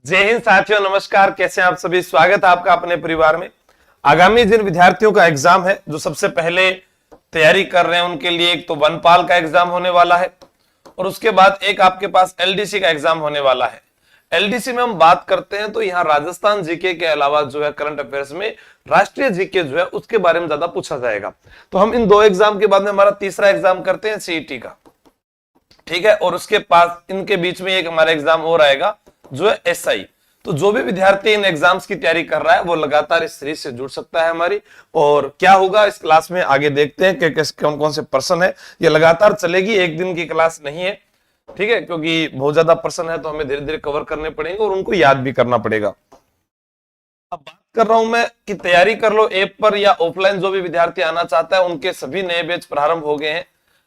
जय हिंद साथियों, नमस्कार। कैसे हैं आप सभी? स्वागत है आपका अपने परिवार में। आगामी जिन विद्यार्थियों का एग्जाम है, जो सबसे पहले तैयारी कर रहे हैं, उनके लिए एक तो वनपाल का एग्जाम होने वाला है और उसके बाद एक आपके पास एलडीसी का एग्जाम होने वाला है। एलडीसी में हम बात करते हैं तो यहाँ राजस्थान जीके के अलावा जो है करंट अफेयर्स में राष्ट्रीय जीके जो है उसके बारे में ज्यादा पूछा जाएगा। तो हम इन दो एग्जाम के बाद में हमारा तीसरा एग्जाम करते हैं सीईटी का, ठीक है। और उसके पास इनके बीच में एक हमारा एग्जाम और आएगा जो है एसआई। तो जो भी विद्यार्थी इन एग्जाम्स की तैयारी कर रहा है वो लगातार इस सीरीज से जुड़ सकता है हमारी। और क्या होगा इस क्लास में आगे देखते हैं कि कौन कौन से प्रश्न है। ये लगातार चलेगी, एक दिन की क्लास नहीं है, ठीक है, क्योंकि बहुत ज्यादा प्रश्न है तो हमें धीरे धीरे कवर करने पड़ेंगे और उनको याद भी करना पड़ेगा। अब बात कर रहा हूं मैं कि तैयारी कर लो ऐप पर या ऑफलाइन। जो भी विद्यार्थी आना चाहता है उनके सभी नए बैच प्रारंभ हो गए हैं।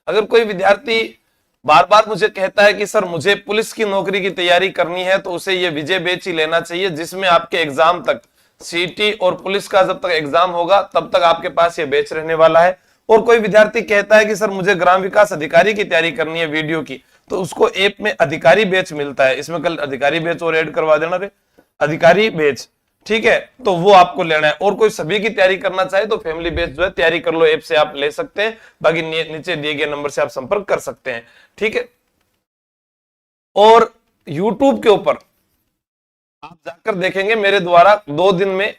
अगर कोई विद्यार्थी बार बार मुझे कहता है कि सर मुझे पुलिस की नौकरी की तैयारी करनी है, तो उसे ये विजय बैच ही लेना चाहिए, जिसमें आपके एग्जाम तक सीटी और पुलिस का जब तक एग्जाम होगा तब तक आपके पास ये बैच रहने वाला है। और कोई विद्यार्थी कहता है कि सर मुझे ग्राम विकास अधिकारी की तैयारी करनी है वीडियो की, तो उसको ऐप में अधिकारी बैच मिलता है। इसमें कल अधिकारी बैच और ऐड करवा देना रे, अधिकारी बैच, ठीक है, तो वो आपको लेना है। और कोई सभी की तैयारी करना चाहे तो फैमिली बैच जो है तैयारी कर लो ऐप से आप ले सकते हैं। बाकी नीचे दिए गए नंबर से आप संपर्क कर सकते हैं, ठीक है। और YouTube के ऊपर आप जाकर देखेंगे मेरे द्वारा 2 दिन में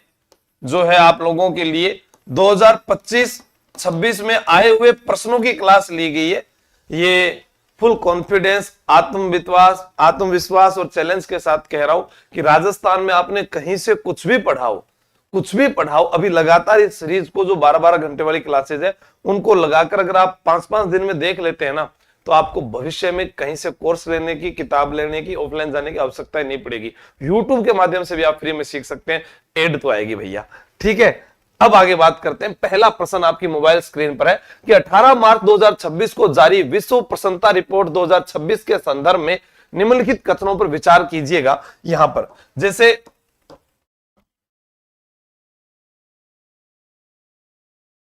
जो है आप लोगों के लिए 2025-26 में आए हुए प्रश्नों की क्लास ली गई है। ये फुल कॉन्फिडेंस, आत्मविश्वास और चैलेंज के साथ कह रहा हूं कि राजस्थान में आपने कहीं से कुछ भी पढ़ाओ, अभी लगातार इस सीरीज को जो 12-12 घंटे वाली क्लासेज है उनको लगाकर अगर आप 5-5 दिन में देख लेते हैं ना, तो आपको भविष्य में कहीं से कोर्स लेने की, किताब लेने की, ऑफलाइन जाने की आवश्यकता नहीं पड़ेगी। यूट्यूब के माध्यम से भी आप फ्री में सीख सकते हैं। एड तो आएगी भैया, ठीक है। अब आगे बात करते हैं। पहला प्रश्न आपकी मोबाइल स्क्रीन पर है कि 18 मार्च 2026 को जारी विश्व प्रसन्नता रिपोर्ट 2026 के संदर्भ में निम्नलिखित कथनों पर विचार कीजिएगा। यहां पर जैसे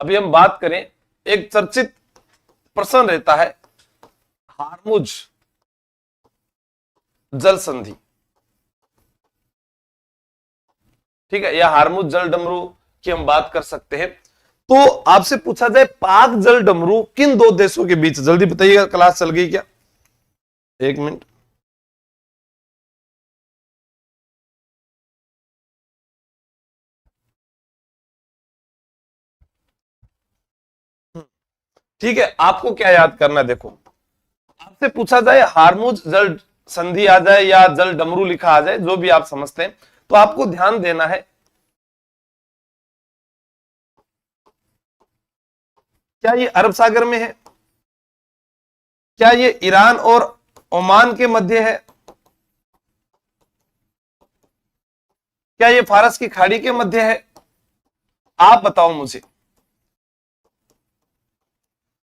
अभी हम बात करें, एक चर्चित प्रश्न रहता है हार्मुज जल संधि, ठीक है, या हार्मुज जल डमरू की हम बात कर सकते हैं। तो आपसे पूछा जाए पाक जल डमरू किन दो देशों के बीच, जल्दी बताइएगा। क्लास चल गई क्या? 1 मिनट। ठीक है, आपको क्या याद करना है? देखो, आपसे पूछा जाए हार्मुज जल संधि आ जाए या जल डमरू लिखा आ जाए, जो भी आप समझते हैं, तो आपको ध्यान देना है क्या ये अरब सागर में है, क्या ये ईरान और ओमान के मध्य है, क्या ये फारस की खाड़ी के मध्य है? आप बताओ मुझे,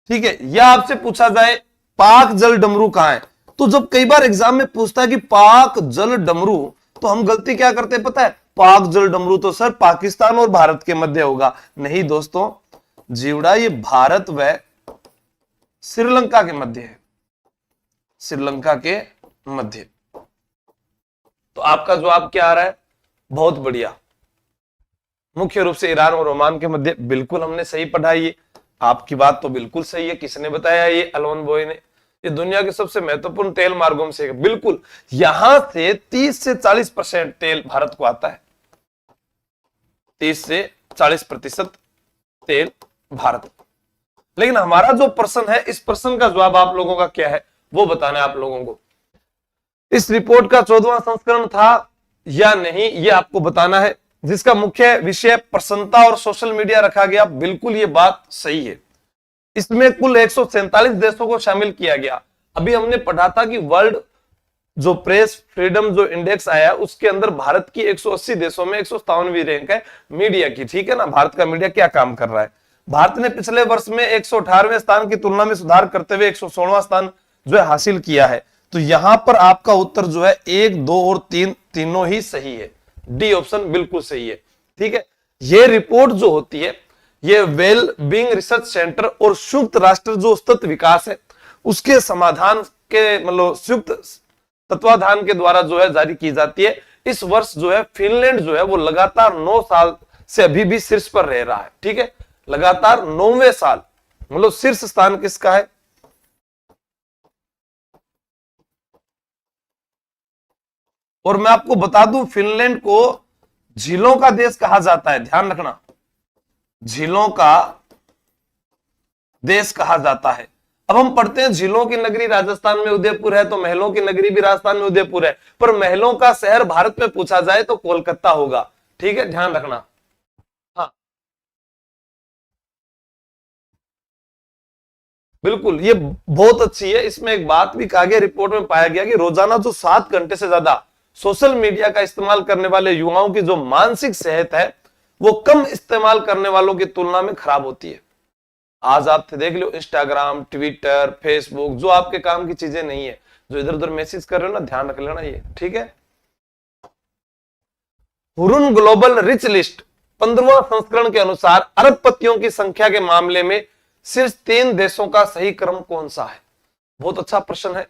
ठीक है। या आपसे पूछा जाए पाक जल डमरू कहां है, तो जब कई बार एग्जाम में पूछता है कि पाक जल डमरू, तो हम गलती क्या करते हैं पता है? पाक जल डमरू तो सर पाकिस्तान और भारत के मध्य होगा। नहीं दोस्तों, जीवड़ा, ये भारत व श्रीलंका के मध्य है, श्रीलंका के मध्य। तो आपका जवाब क्या आ रहा है? बहुत बढ़िया, मुख्य रूप से ईरान और ओमान के मध्य। बिल्कुल हमने सही पढ़ा, ये आपकी बात तो बिल्कुल सही है। किसने बताया? ये अलोन बॉय ने। ये दुनिया के सबसे महत्वपूर्ण तेल मार्गों में से है। बिल्कुल, यहां से 30 से 40% तेल भारत को आता है, 30 से 40% तेल भारत। लेकिन हमारा जो प्रश्न है, इस प्रश्न का जवाब आप लोगों का क्या है वो बताना है आप लोगों को। इस रिपोर्ट का 14वां संस्करण था या नहीं, ये आपको बताना है, जिसका मुख्य विषय प्रसन्नता और सोशल मीडिया रखा गया। बिल्कुल ये बात सही है। इसमें कुल 147 देशों को शामिल किया गया। अभी हमने पढ़ा था कि वर्ल्ड जो प्रेस फ्रीडम जो इंडेक्स आया, उसके अंदर भारत की 180 देशों में 157वीं रैंक है मीडिया की, ठीक है ना। भारत का मीडिया क्या काम कर रहा है? भारत ने पिछले वर्ष में 118वें स्थान की तुलना में सुधार करते हुए 116वां स्थान जो है हासिल किया है। तो यहां पर आपका उत्तर जो है 1, 2 और 3 तीनों ही सही है। डी ऑप्शन बिल्कुल सही है, ठीक है। ये रिपोर्ट जो होती है, ये वेल बीइंग रिसर्च सेंटर और संयुक्त राष्ट्र जो सतत विकास है उसके समाधान के मतलब संयुक्त तत्वाधान के द्वारा जो है जारी की जाती है। इस वर्ष जो है फिनलैंड जो है वो लगातार 9 साल से अभी भी शीर्ष पर रह रहा है। ठीक है, लगातार 9वें साल, मतलब शीर्ष स्थान किसका है? और मैं आपको बता दूं, फिनलैंड को झीलों का देश कहा जाता है, ध्यान रखना, झीलों का देश कहा जाता है। अब हम पढ़ते हैं झीलों की नगरी राजस्थान में उदयपुर है, तो महलों की नगरी भी राजस्थान में उदयपुर है, पर महलों का शहर भारत में पूछा जाए तो कोलकाता होगा। ठीक है, ध्यान रखना। हाँ बिल्कुल, ये बहुत अच्छी है। इसमें एक बात भी कहा गया, रिपोर्ट में पाया गया कि रोजाना जो 7 घंटे से ज्यादा सोशल मीडिया का इस्तेमाल करने वाले युवाओं की जो मानसिक सेहत है वो कम इस्तेमाल करने वालों की तुलना में खराब होती है। आज आप देख लो, इंस्टाग्राम, ट्विटर, फेसबुक, जो आपके काम की चीजें नहीं है, जो इधर उधर मैसेज कर रहे हो ना, ध्यान रख लेना ये। ठीक है, हुरुन ग्लोबल रिच लिस्ट 15वां संस्करण के अनुसार अरबपतियों की संख्या के मामले में शीर्ष 3 देशों का सही क्रम कौन सा है? बहुत अच्छा प्रश्न है।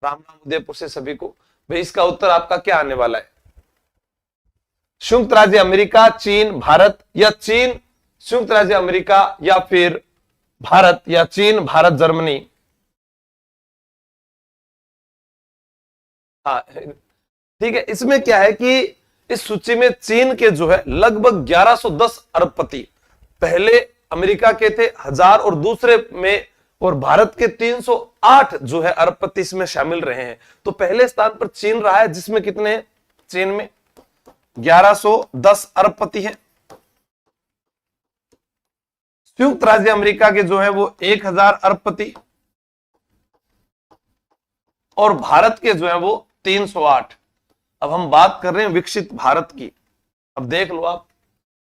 राम राम उदयपुर से सभी को। भाई इसका उत्तर आपका क्या आने वाला है? संयुक्त राज्य अमेरिका, चीन, भारत, या चीन, संयुक्त राज्य अमेरिका, या फिर भारत, या चीन, भारत, जर्मनी। हाँ ठीक है, इसमें क्या है कि इस सूची में चीन के जो है लगभग 1110 अरबपति, पहले अमेरिका के थे 1000 और दूसरे में, और भारत के 308 जो है अरबपति इसमें शामिल रहे हैं। तो पहले स्थान पर चीन रहा है, जिसमें कितने हैं? चीन में 1110 अरबपति हैं। संयुक्त राज्य अमेरिका के जो है वो 1000 अरबपति, और भारत के जो है वो 308। अब हम बात कर रहे हैं विकसित भारत की। अब देख लो आप,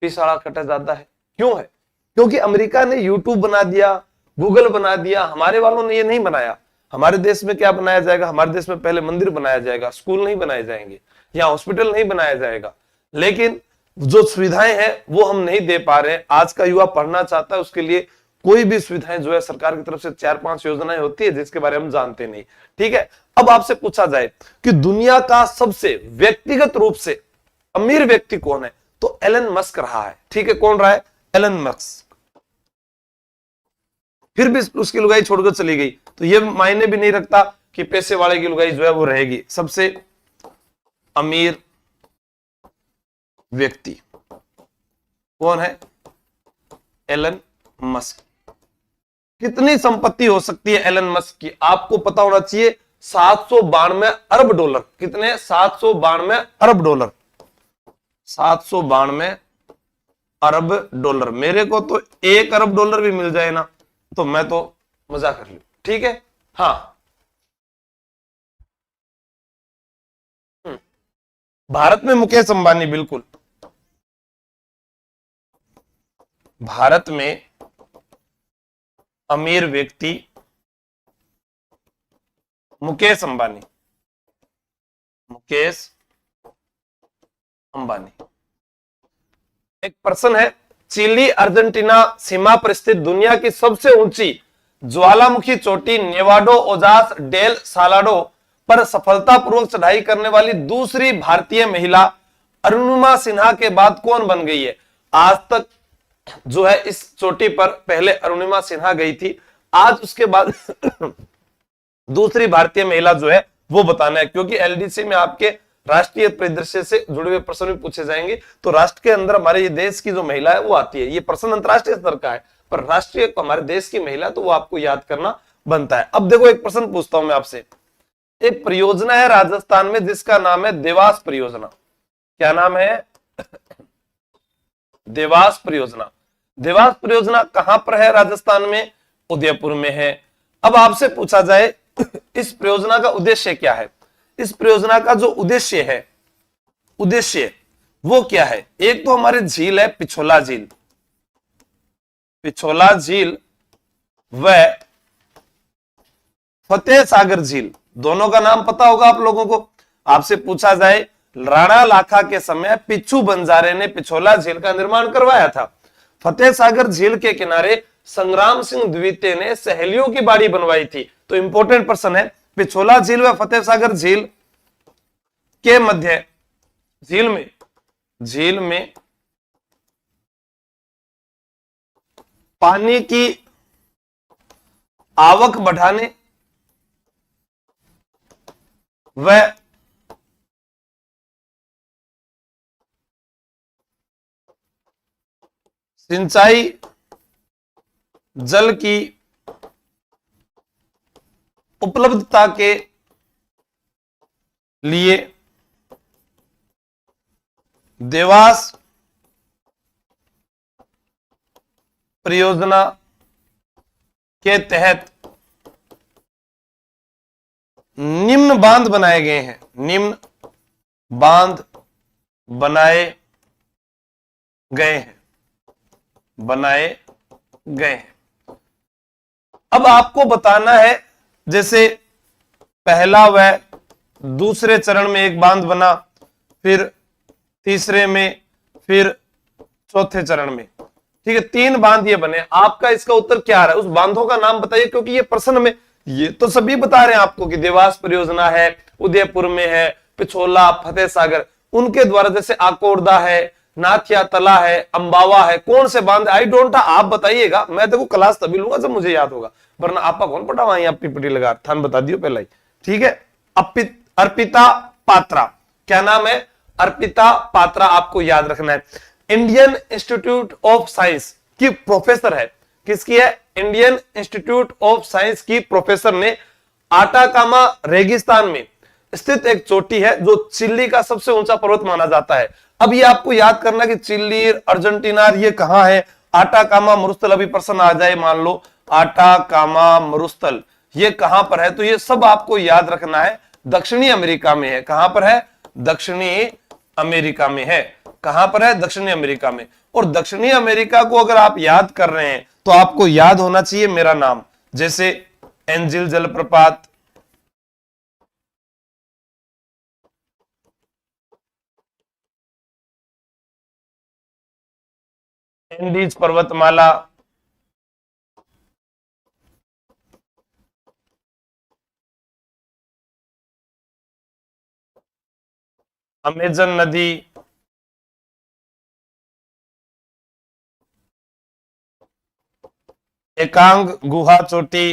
पिछड़ा कटा ज्यादा है। क्यों है? क्योंकि अमेरिका ने यूट्यूब बना दिया, गूगल बना दिया, हमारे वालों ने ये नहीं बनाया। हमारे देश में क्या बनाया जाएगा? हमारे देश में पहले मंदिर बनाया जाएगा, स्कूल नहीं बनाए जाएंगे, या हॉस्पिटल नहीं बनाया जाएगा। लेकिन जो सुविधाएं हैं वो हम नहीं दे पा रहे हैं। आज का युवा पढ़ना चाहता है, उसके लिए कोई भी सुविधाएं जो है सरकार की तरफ से 4-5 योजनाएं होती है जिसके बारे में हम जानते नहीं। ठीक है, अब आपसे पूछा जाए कि दुनिया का सबसे व्यक्तिगत रूप से अमीर व्यक्ति कौन है, तो एलन मस्क रहा है। ठीक है, कौन रहा है? Elon Musk. फिर भी उसकी लुगाई छोड़कर चली गई, तो ये मायने भी नहीं रखता कि पैसे वाले की लुगाई जो है वो रहेगी। सबसे अमीर व्यक्ति कौन है? Elon Musk. कितनी संपत्ति हो सकती है एलन मस्क की? आपको पता होना चाहिए, 792 अरब डॉलर। कितने? 792 अरब डॉलर। 792 अरब डॉलर। मेरे को तो 1 अरब डॉलर भी मिल जाए ना तो मैं तो मजा कर लूं। ठीक है, हाँ। भारत में मुकेश अंबानी, बिल्कुल भारत में अमीर व्यक्ति मुकेश अंबानी। मुकेश अंबानी। एक प्रश्न है, चिली अर्जेंटीना सीमा पर स्थित दुनिया की सबसे ऊंची ज्वालामुखी चोटी नेवाडो ओजास डेल सालाडो पर सफलतापूर्वक चढ़ाई करने वाली दूसरी भारतीय महिला अरुणिमा सिन्हा के बाद कौन बन गई है? आज तक जो है इस चोटी पर पहले अरुणिमा सिन्हा गई थी, आज उसके बाद दूसरी भारतीय महिला जो है वो बताना है, क्योंकि एलडीसी में आपके राष्ट्रीय परिदृश्य से जुड़े हुए प्रश्न भी पूछे जाएंगे। तो राष्ट्र के अंदर हमारे ये देश की जो महिला है वो आती है। ये प्रश्न अंतरराष्ट्रीय स्तर का है, पर राष्ट्रीय हमारे देश की महिला तो वो आपको याद करना बनता है। अब देखो, एक प्रश्न पूछता हूं मैं आपसे। एक परियोजना है राजस्थान में जिसका नाम है देवास परियोजना। क्या नाम है? देवास परियोजना। देवास परियोजना कहां पर है राजस्थान में? उदयपुर में है। अब आपसे पूछा जाए इस परियोजना का उद्देश्य क्या है? इस परियोजना का जो उद्देश्य है, उद्देश्य वो क्या है? एक तो हमारी झील है पिछोला झील, पिछोला झील व फतेह सागर झील, दोनों का नाम पता होगा आप लोगों को। आपसे पूछा जाए, राणा लाखा के समय पिच्छू बंजारे ने पिछोला झील का निर्माण करवाया था। फतेह सागर झील के किनारे संग्राम सिंह द्वितीय ने सहेलियों की बाड़ी बनवाई थी। तो इंपॉर्टेंट प्रश्न है, पिछोला झील व फतेह सागर झील के मध्य झील में पानी की आवक बढ़ाने व सिंचाई जल की उपलब्धता के लिए देवास परियोजना के तहत निम्न बांध बनाए गए हैं। निम्न बांध बनाए गए हैं। अब आपको बताना है, जैसे पहला व दूसरे चरण में एक बांध बना, फिर तीसरे में, फिर चौथे चरण में, ठीक है, 3 बांध ये बने। आपका इसका उत्तर क्या आ रहा है? उस बांधों का नाम बताइए, क्योंकि ये प्रश्न में ये तो सभी बता रहे हैं आपको कि देवास परियोजना है, उदयपुर में है, पिछोला, फतेह सागर, उनके द्वारा, जैसे आकोरदा है, नाथिया तला है, अंबावा है, कौन से बांध? आई डोंट, आप बताइएगा। मैं देखो क्लास तभी लूंगा जब मुझे याद होगा, वरना आपका कौन पढ़ा वहां आप पीपीटी लगा थान बता दियो पहले ही, ठीक है। अर्पिता पात्रा, क्या नाम है? अर्पिता पात्रा, आपको याद रखना है। इंडियन इंस्टीट्यूट ऑफ साइंस की प्रोफेसर है। किसकी है? इंडियन इंस्टीट्यूट ऑफ साइंस की प्रोफेसर ने आटाकामा रेगिस्तान में स्थित एक चोटी है जो चिली का सबसे ऊंचा पर्वत माना जाता है। अब ये आपको याद करना कि चिली, अर्जेंटीना, ये कहां है? आटाकामा मरुस्थल, अभी प्रश्न आ जाए मान लो, आटाकामा मरुस्थल ये कहां पर है? तो ये सब आपको याद रखना है। दक्षिणी अमेरिका में है। कहां पर है? दक्षिणी अमेरिका में है। कहां पर है? दक्षिणी अमेरिका में। और दक्षिणी अमेरिका को अगर आप याद कर रहे हैं तो आपको याद होना चाहिए मेरा नाम, जैसे एंजिल जलप्रपात, एंडीज पर्वतमाला, अमेजन नदी, एकांग गुहा चोटी,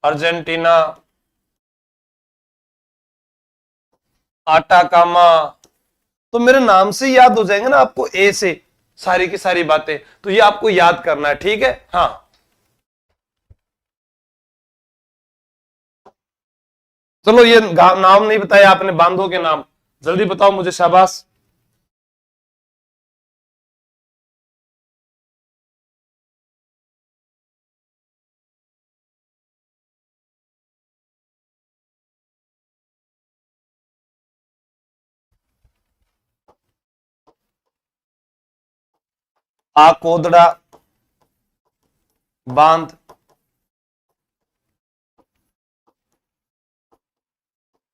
अर्जेंटीना, आटाकामा। तो मेरे नाम से याद हो जाएंगे ना आपको, ए से सारी की सारी बातें, तो ये आपको याद करना है, ठीक है। हाँ, चलो ये नाम नहीं बताया आपने बांधों के नाम, जल्दी बताओ मुझे, शाबाश। आकोदड़ा बांध,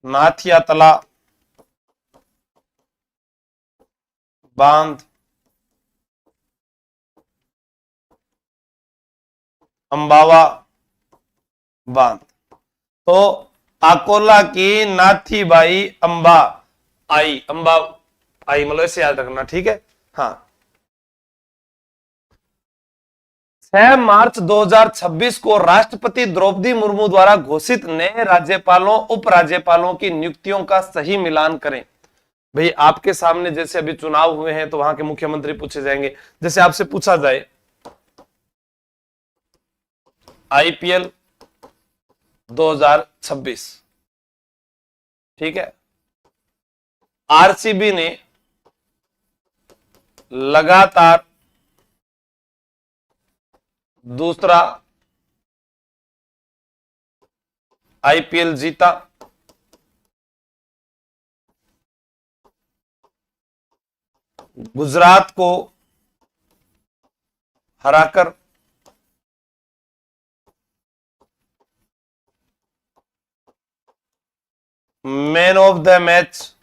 नाथिया तला बांध, अंबावा बांध। तो अकोला की नाथीबाई अंबा आई, अंबा आई, मतलब ऐसे याद रखना, ठीक है। हाँ, 6 मार्च 2026 को राष्ट्रपति द्रौपदी मुर्मू द्वारा घोषित नए राज्यपालों, उपराज्यपालों की नियुक्तियों का सही मिलान करें। भाई आपके सामने जैसे अभी चुनाव हुए हैं तो वहां के मुख्यमंत्री पूछे जाएंगे। जैसे आपसे पूछा जाए आईपीएल 2026, ठीक है, आरसीबी ने लगातार दूसरा आईपीएल जीता। गुजरात को हराकर man of the match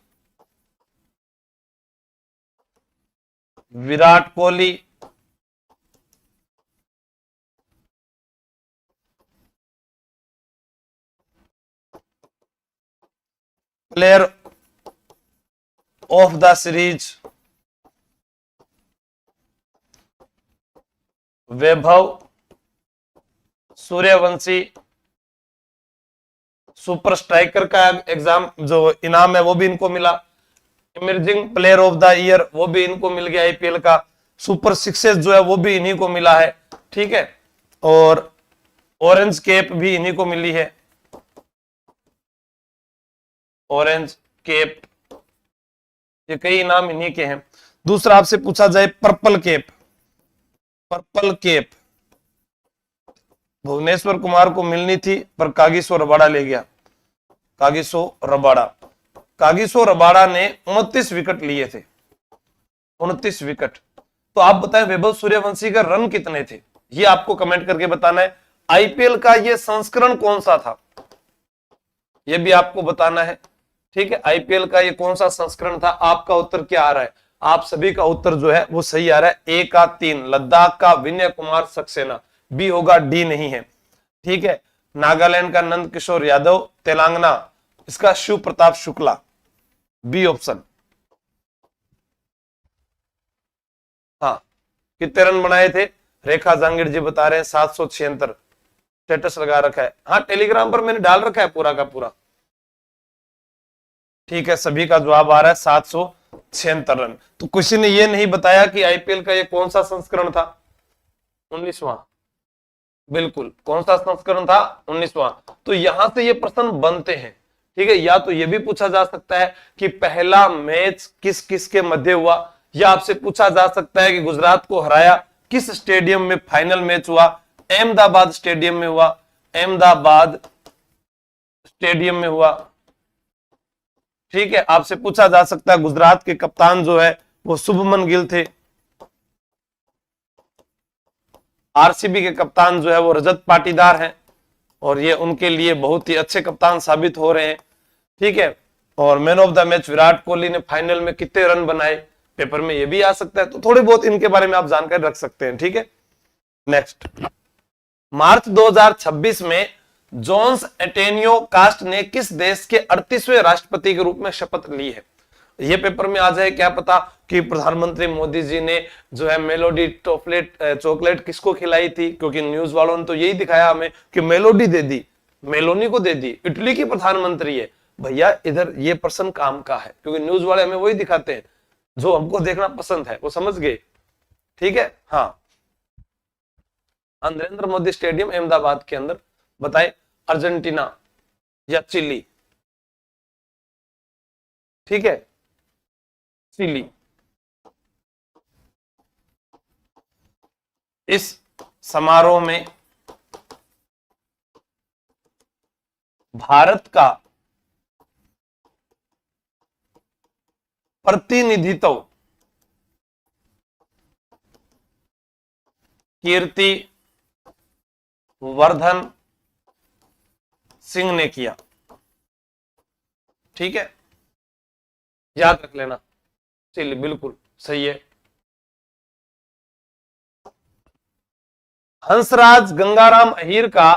Virat Kohli player of the series Vaibhav Suryavanshi. Super striker का एग्जाम जो इनाम है वो भी इनको मिला। Emerging player of the year वो भी इनको मिल गया आईपीएल का। सुपर सिक्सेस जो है वो भी इन्हीं को मिला है, ठीक है। और ऑरेंज कैप भी इन्हीं को मिली है, ऑरेंज कैप, ये कई इनाम इन्हीं के हैं। दूसरा आपसे पूछा जाए purple cap. Purple cap Bhuvneshwar Kumar को मिलनी थी पर कागिसो रबाड़ा ले गया। कागिसो रबाड़ा ने 29 विकेट लिए थे, 29 विकेट। तो आप बताएं वैभव सूर्यवंशी का रन कितने थे, ये आपको कमेंट करके बताना है। आईपीएल का ये संस्करण कौन सा था, ये भी आपको बताना है, ठीक है। आईपीएल का ये कौन सा संस्करण था, आपका उत्तर क्या आ रहा है। आप सभी का उत्तर जो है वो सही आ रहा है। ए का 3 लद्दाख का विनय कुमार सक्सेना, बी होगा, डी नहीं है, ठीक है। नागालैंड का नंद किशोर यादव, तेलंगाना इसका शिव प्रताप शुक्ला, बी ऑप्शन। हाँ, कितने रन बनाए थे, रेखा जांगिड़ जी बता रहे हैं 776, स्टेटस लगा रखा है। हाँ, टेलीग्राम पर मैंने डाल रखा है पूरा का पूरा, ठीक है। सभी का जवाब आ रहा है 776 रन। तो किसी ने ये नहीं बताया कि आईपीएल का ये कौन सा संस्करण था, 19वां, बिल्कुल कौन सा संस्करण था, 19वां। तो यहां से ये प्रश्न बनते हैं, ठीक है। या तो ये भी पूछा जा सकता है कि पहला मैच किस किस के मध्य हुआ, या आपसे पूछा जा सकता है कि गुजरात को हराया किस स्टेडियम में फाइनल मैच हुआ, अहमदाबाद स्टेडियम में हुआ, अहमदाबाद स्टेडियम में हुआ, ठीक है। आपसे पूछा जा सकता है गुजरात के कप्तान जो है वो शुभमन गिल थे, आरसीबी के कप्तान जो है वो रजत पाटीदार हैं, और ये उनके लिए बहुत ही अच्छे कप्तान साबित हो रहे हैं, ठीक है। और man of the match Virat Kohli ने फाइनल में कितने रन बनाए, पेपर में ये भी आ सकता है। तो थोड़े बहुत इनके बारे में आप जानकारी रख सकते हैं, ठीक है। नेक्स्ट, मार्च 2026 में जोन्स एंटोनियो कास्ट ने किस देश के 38वें राष्ट्रपति के रूप में शपथ ली है। ये पेपर में आ जाए, क्या पता कि प्रधानमंत्री मोदी जी ने जो है मेलोडी चॉकलेट किसको खिलाई थी, क्योंकि न्यूज वालों ने तो यही दिखाया हमें कि मेलोडी दे दी, मेलोनी को दे दी, इटली की प्रधानमंत्री है। भैया इधर ये प्रश्न काम का है, क्योंकि न्यूज वाले हमें वही दिखाते हैं जो हमको देखना पसंद है, वो समझ गए, ठीक है। हाँ, नरेंद्र मोदी स्टेडियम अहमदाबाद के अंदर, बताए अर्जेंटीना या चिली, ठीक है, चिली। इस समारोह में भारत का प्रतिनिधित्व कीर्ति वर्धन सिंह ने किया, ठीक है, याद रख लेना। चलिए, बिल्कुल सही है। हंसराज गंगाराम अहीर का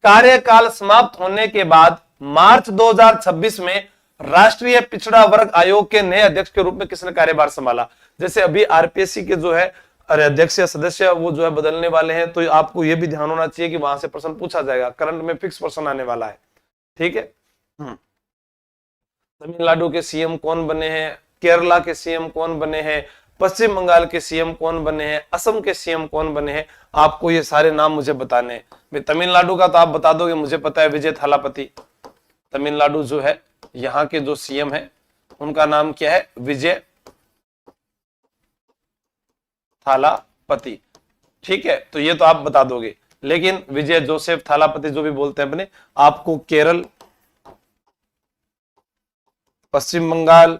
कार्यकाल समाप्त होने के बाद मार्च 2026 में राष्ट्रीय पिछड़ा वर्ग आयोग के नए अध्यक्ष के रूप में किसने कार्यभार संभाला। जैसे अभी आरपीएससी के जो है अध्यक्ष या सदस्य वो जो है बदलने वाले हैं, तो आपको यह भी ध्यान होना चाहिए कि वहां से प्रश्न पूछा जाएगा, करंट में फिक्स प्रश्न आने वाला है, ठीक है। तमिलनाडु के सीएम कौन बने हैं, केरला के सीएम कौन बने हैं, पश्चिम बंगाल के सीएम कौन बने हैं, असम के सीएम कौन बने हैं, आपको ये सारे नाम मुझे बताने हैं। तमिलनाडु का तो आप बता दोगे, मुझे पता है विजय थालापति। तमिलनाडु जो है यहाँ के जो सीएम है उनका नाम क्या है, विजय थालापति, ठीक है। तो ये तो आप बता दोगे, लेकिन विजय जोसेफ थालापति जो भी बोलते हैं अपने, आपको केरल, पश्चिम बंगाल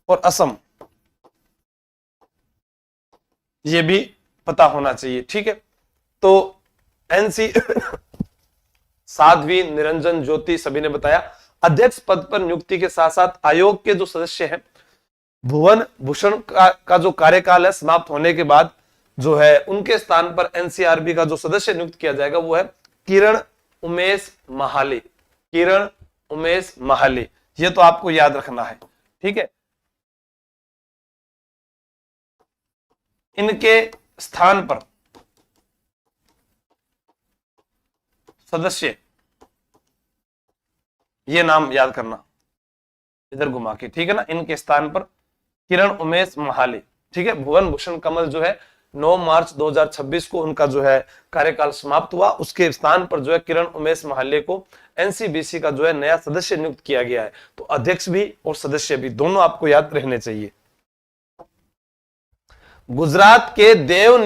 और असम ये भी पता होना चाहिए, ठीक है। तो एनसी साध्वी निरंजन ज्योति सभी ने बताया। अध्यक्ष पद पर नियुक्ति के साथ साथ आयोग के जो सदस्य हैं, भुवन भूषण का जो कार्यकाल है समाप्त होने के बाद जो है उनके स्थान पर एनसीआरबी का जो सदस्य नियुक्त किया जाएगा वो है किरण उमेश महाले। किरण उमेश महाले, ये तो आपको याद रखना है। ठीक है, इनके स्थान पर सदस्य, ये नाम याद करना इधर घुमा के, ठीक है ना। इनके स्थान पर किरण उमेश महाले, ठीक है। भुवन भूषण कमल जो है 9 मार्च 2026 को उनका जो है कार्यकाल समाप्त हुआ। उसके स्थान पर जो है किरण उमेश महाले को एनसीबीसी का जो है नया सदस्य नियुक्त किया गया है। तो अध्यक्ष भी और सदस्य भी दोनों आपको याद रहने चाहिए। गुजरात के देव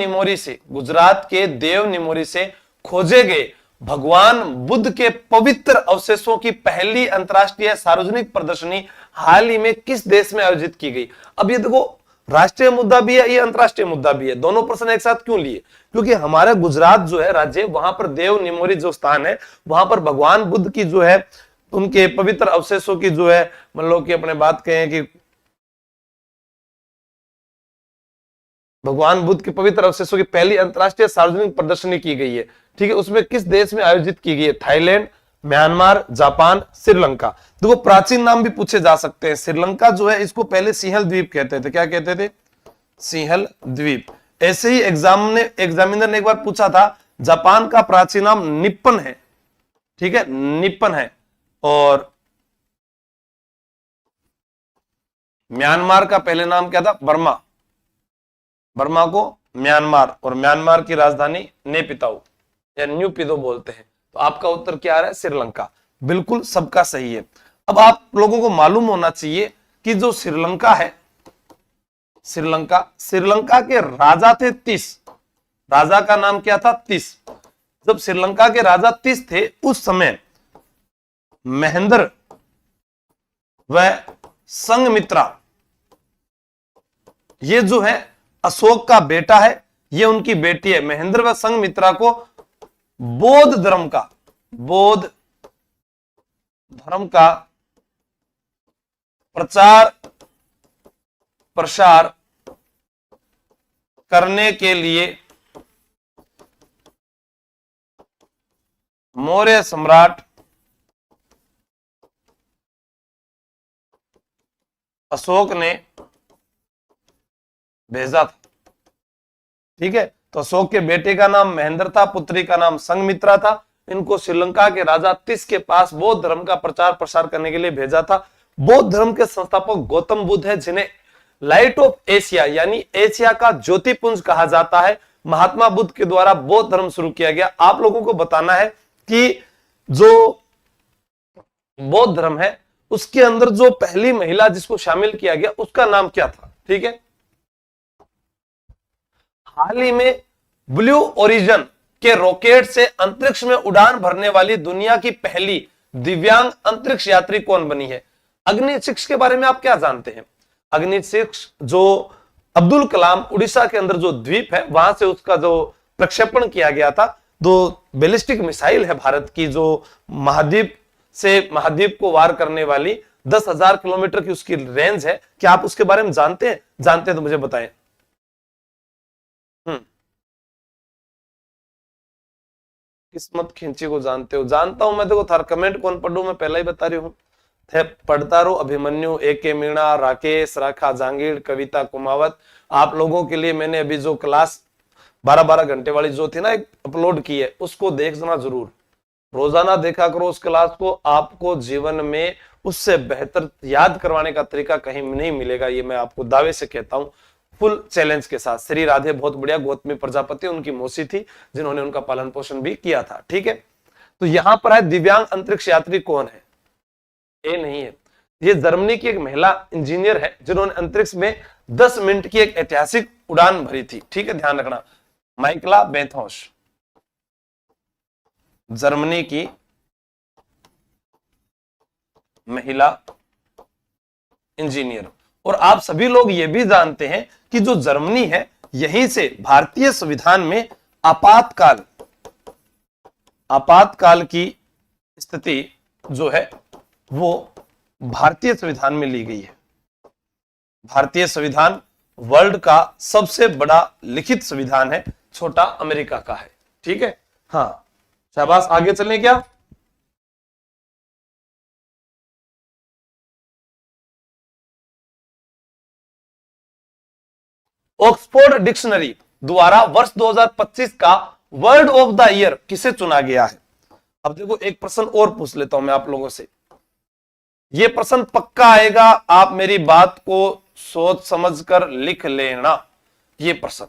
निमोरी से खोजे गए भगवान बुद्ध के पवित्र अवशेषों की पहली अंतरराष्ट्रीय सार्वजनिक प्रदर्शनी हाल ही में किस देश में आयोजित की गई। अब ये देखो, राष्ट्रीय मुद्दा भी है, ये अंतरराष्ट्रीय मुद्दा भी है। दोनों प्रश्न एक साथ क्यों लिए? क्योंकि हमारा गुजरात जो है राज्य, वहां पर देव निमोरी जो स्थान है, वहां पर भगवान बुद्ध की जो है उनके पवित्र अवशेषों की जो है, मतलब कि अपने बात कहें कि भगवान बुद्ध के पवित्र अवशेषों की पहली अंतरराष्ट्रीय सार्वजनिक प्रदर्शनी की गई है। ठीक है, उसमें किस देश में आयोजित की गई है? Thailand, Myanmar, Japan, Sri Lanka. देखो प्राचीन नाम भी पूछे जा सकते हैं। श्रीलंका जो है इसको पहले सिंहल द्वीप कहते थे। क्या कहते थे? सिंहल द्वीप। ऐसे ही एग्जामिनर ने एक बार पूछा था, जापान का प्राचीन नाम निप्पन है। ठीक है, निप्पन है। और म्यांमार का पहले नाम क्या था? बर्मा। बर्मा को म्यांमार, और म्यांमार की राजधानी नेपिताऊ या न्यूपिदो बोलते हैं। तो आपका उत्तर क्या आ रहा है? श्रीलंका। बिल्कुल सबका सही है। अब आप लोगों को मालूम होना चाहिए कि जो श्रीलंका है, श्रीलंका के राजा थे 30। राजा का नाम क्या था? 30। जब श्रीलंका के राजा 30 थे, उस समय महेंद्र व संघमित्रा, ये जो है अशोक का बेटा है, ये उनकी बेटी है। महेंद्र व संघमित्रा को बौद्ध धर्म का प्रचार प्रसार करने के लिए मौर्य सम्राट अशोक ने भेजा था। ठीक है, तो अशोक के बेटे का नाम महेंद्र था, पुत्री का नाम संघमित्रा था। इनको श्रीलंका के राजा 30 के पास बौद्ध धर्म का प्रचार प्रसार करने के लिए भेजा था। बौद्ध धर्म के संस्थापक गौतम बुद्ध है, जिन्हें लाइट ऑफ एशिया यानी एशिया का ज्योतिपुंज कहा जाता है। महात्मा बुद्ध के द्वारा बौद्ध धर्म शुरू किया गया। आप लोगों को बताना है कि जो बौद्ध धर्म है उसके अंदर जो पहली महिला जिसको शामिल किया गया उसका नाम क्या था। ठीक है, हाल ही में ब्लू ओरिजिन के रॉकेट से अंतरिक्ष में उड़ान भरने वाली दुनिया की पहली दिव्यांग अंतरिक्ष यात्री कौन बनी है? अग्नि 6 के बारे में आप क्या जानते हैं? अग्नि 6 जो अब्दुल कलाम उड़ीसा के अंदर जो द्वीप है वहां से उसका जो प्रक्षेपण किया गया था, जो बैलिस्टिक मिसाइल है भारत की, जो महाद्वीप से महाद्वीप को वार करने वाली 10,000 किलोमीटर की उसकी रेंज है। क्या आप उसके बारे में जानते हैं? जानते हैं तो मुझे बताएं। किस्मत खींची को जानते हो? जानता हूं मैं, देखो थार कमेंट कौन पढ़ू, मैं पहले ही बता रही हूँ। पढ़ता रहो अभिमन्यु, AK मीणा, राकेश, राखा जांगीर, कविता कुमावत। आप लोगों के लिए मैंने अभी जो क्लास 12-12 घंटे वाली जो थी ना एक अपलोड की है, उसको देखना जरूर। रोजाना देखा करो उस क्लास को। आपको जीवन में उससे बेहतर याद करवाने का तरीका कहीं नहीं मिलेगा, ये मैं आपको दावे से कहता हूं, फुल चैलेंज के साथ। श्री राधे बहुत बढ़िया, गौतमी प्रजापति उनकी मौसी थी जिन्होंने उनका पालन पोषण भी किया था। ठीक है, तो यहां पर है दिव्यांग अंतरिक्ष यात्री कौन है? ये नहीं है, ये जर्मनी की एक महिला इंजीनियर है जिन्होंने अंतरिक्ष में 10 मिनट की एक ऐतिहासिक उड़ान भरी थी। ठीक है, ध्यान रखना, माइकला बेंथोस, जर्मनी की महिला इंजीनियर। और आप सभी लोग ये भी जानते हैं कि जो जर्मनी है, यहीं से भारतीय संविधान में आपातकाल की स्थिति जो है वो भारतीय संविधान में ली गई है। भारतीय संविधान वर्ल्ड का सबसे बड़ा लिखित संविधान है, छोटा अमेरिका का है। ठीक है, हाँ शाबाश, आगे चलें क्या? ऑक्सफोर्ड डिक्शनरी द्वारा वर्ष 2025 का वर्ड ऑफ द ईयर किसे चुना गया है? अब देखो एक प्रश्न और पूछ लेता हूं मैं आप लोगों से, यह प्रश्न पक्का आएगा, आप मेरी बात को सोच समझकर लिख लेना, ये प्रश्न,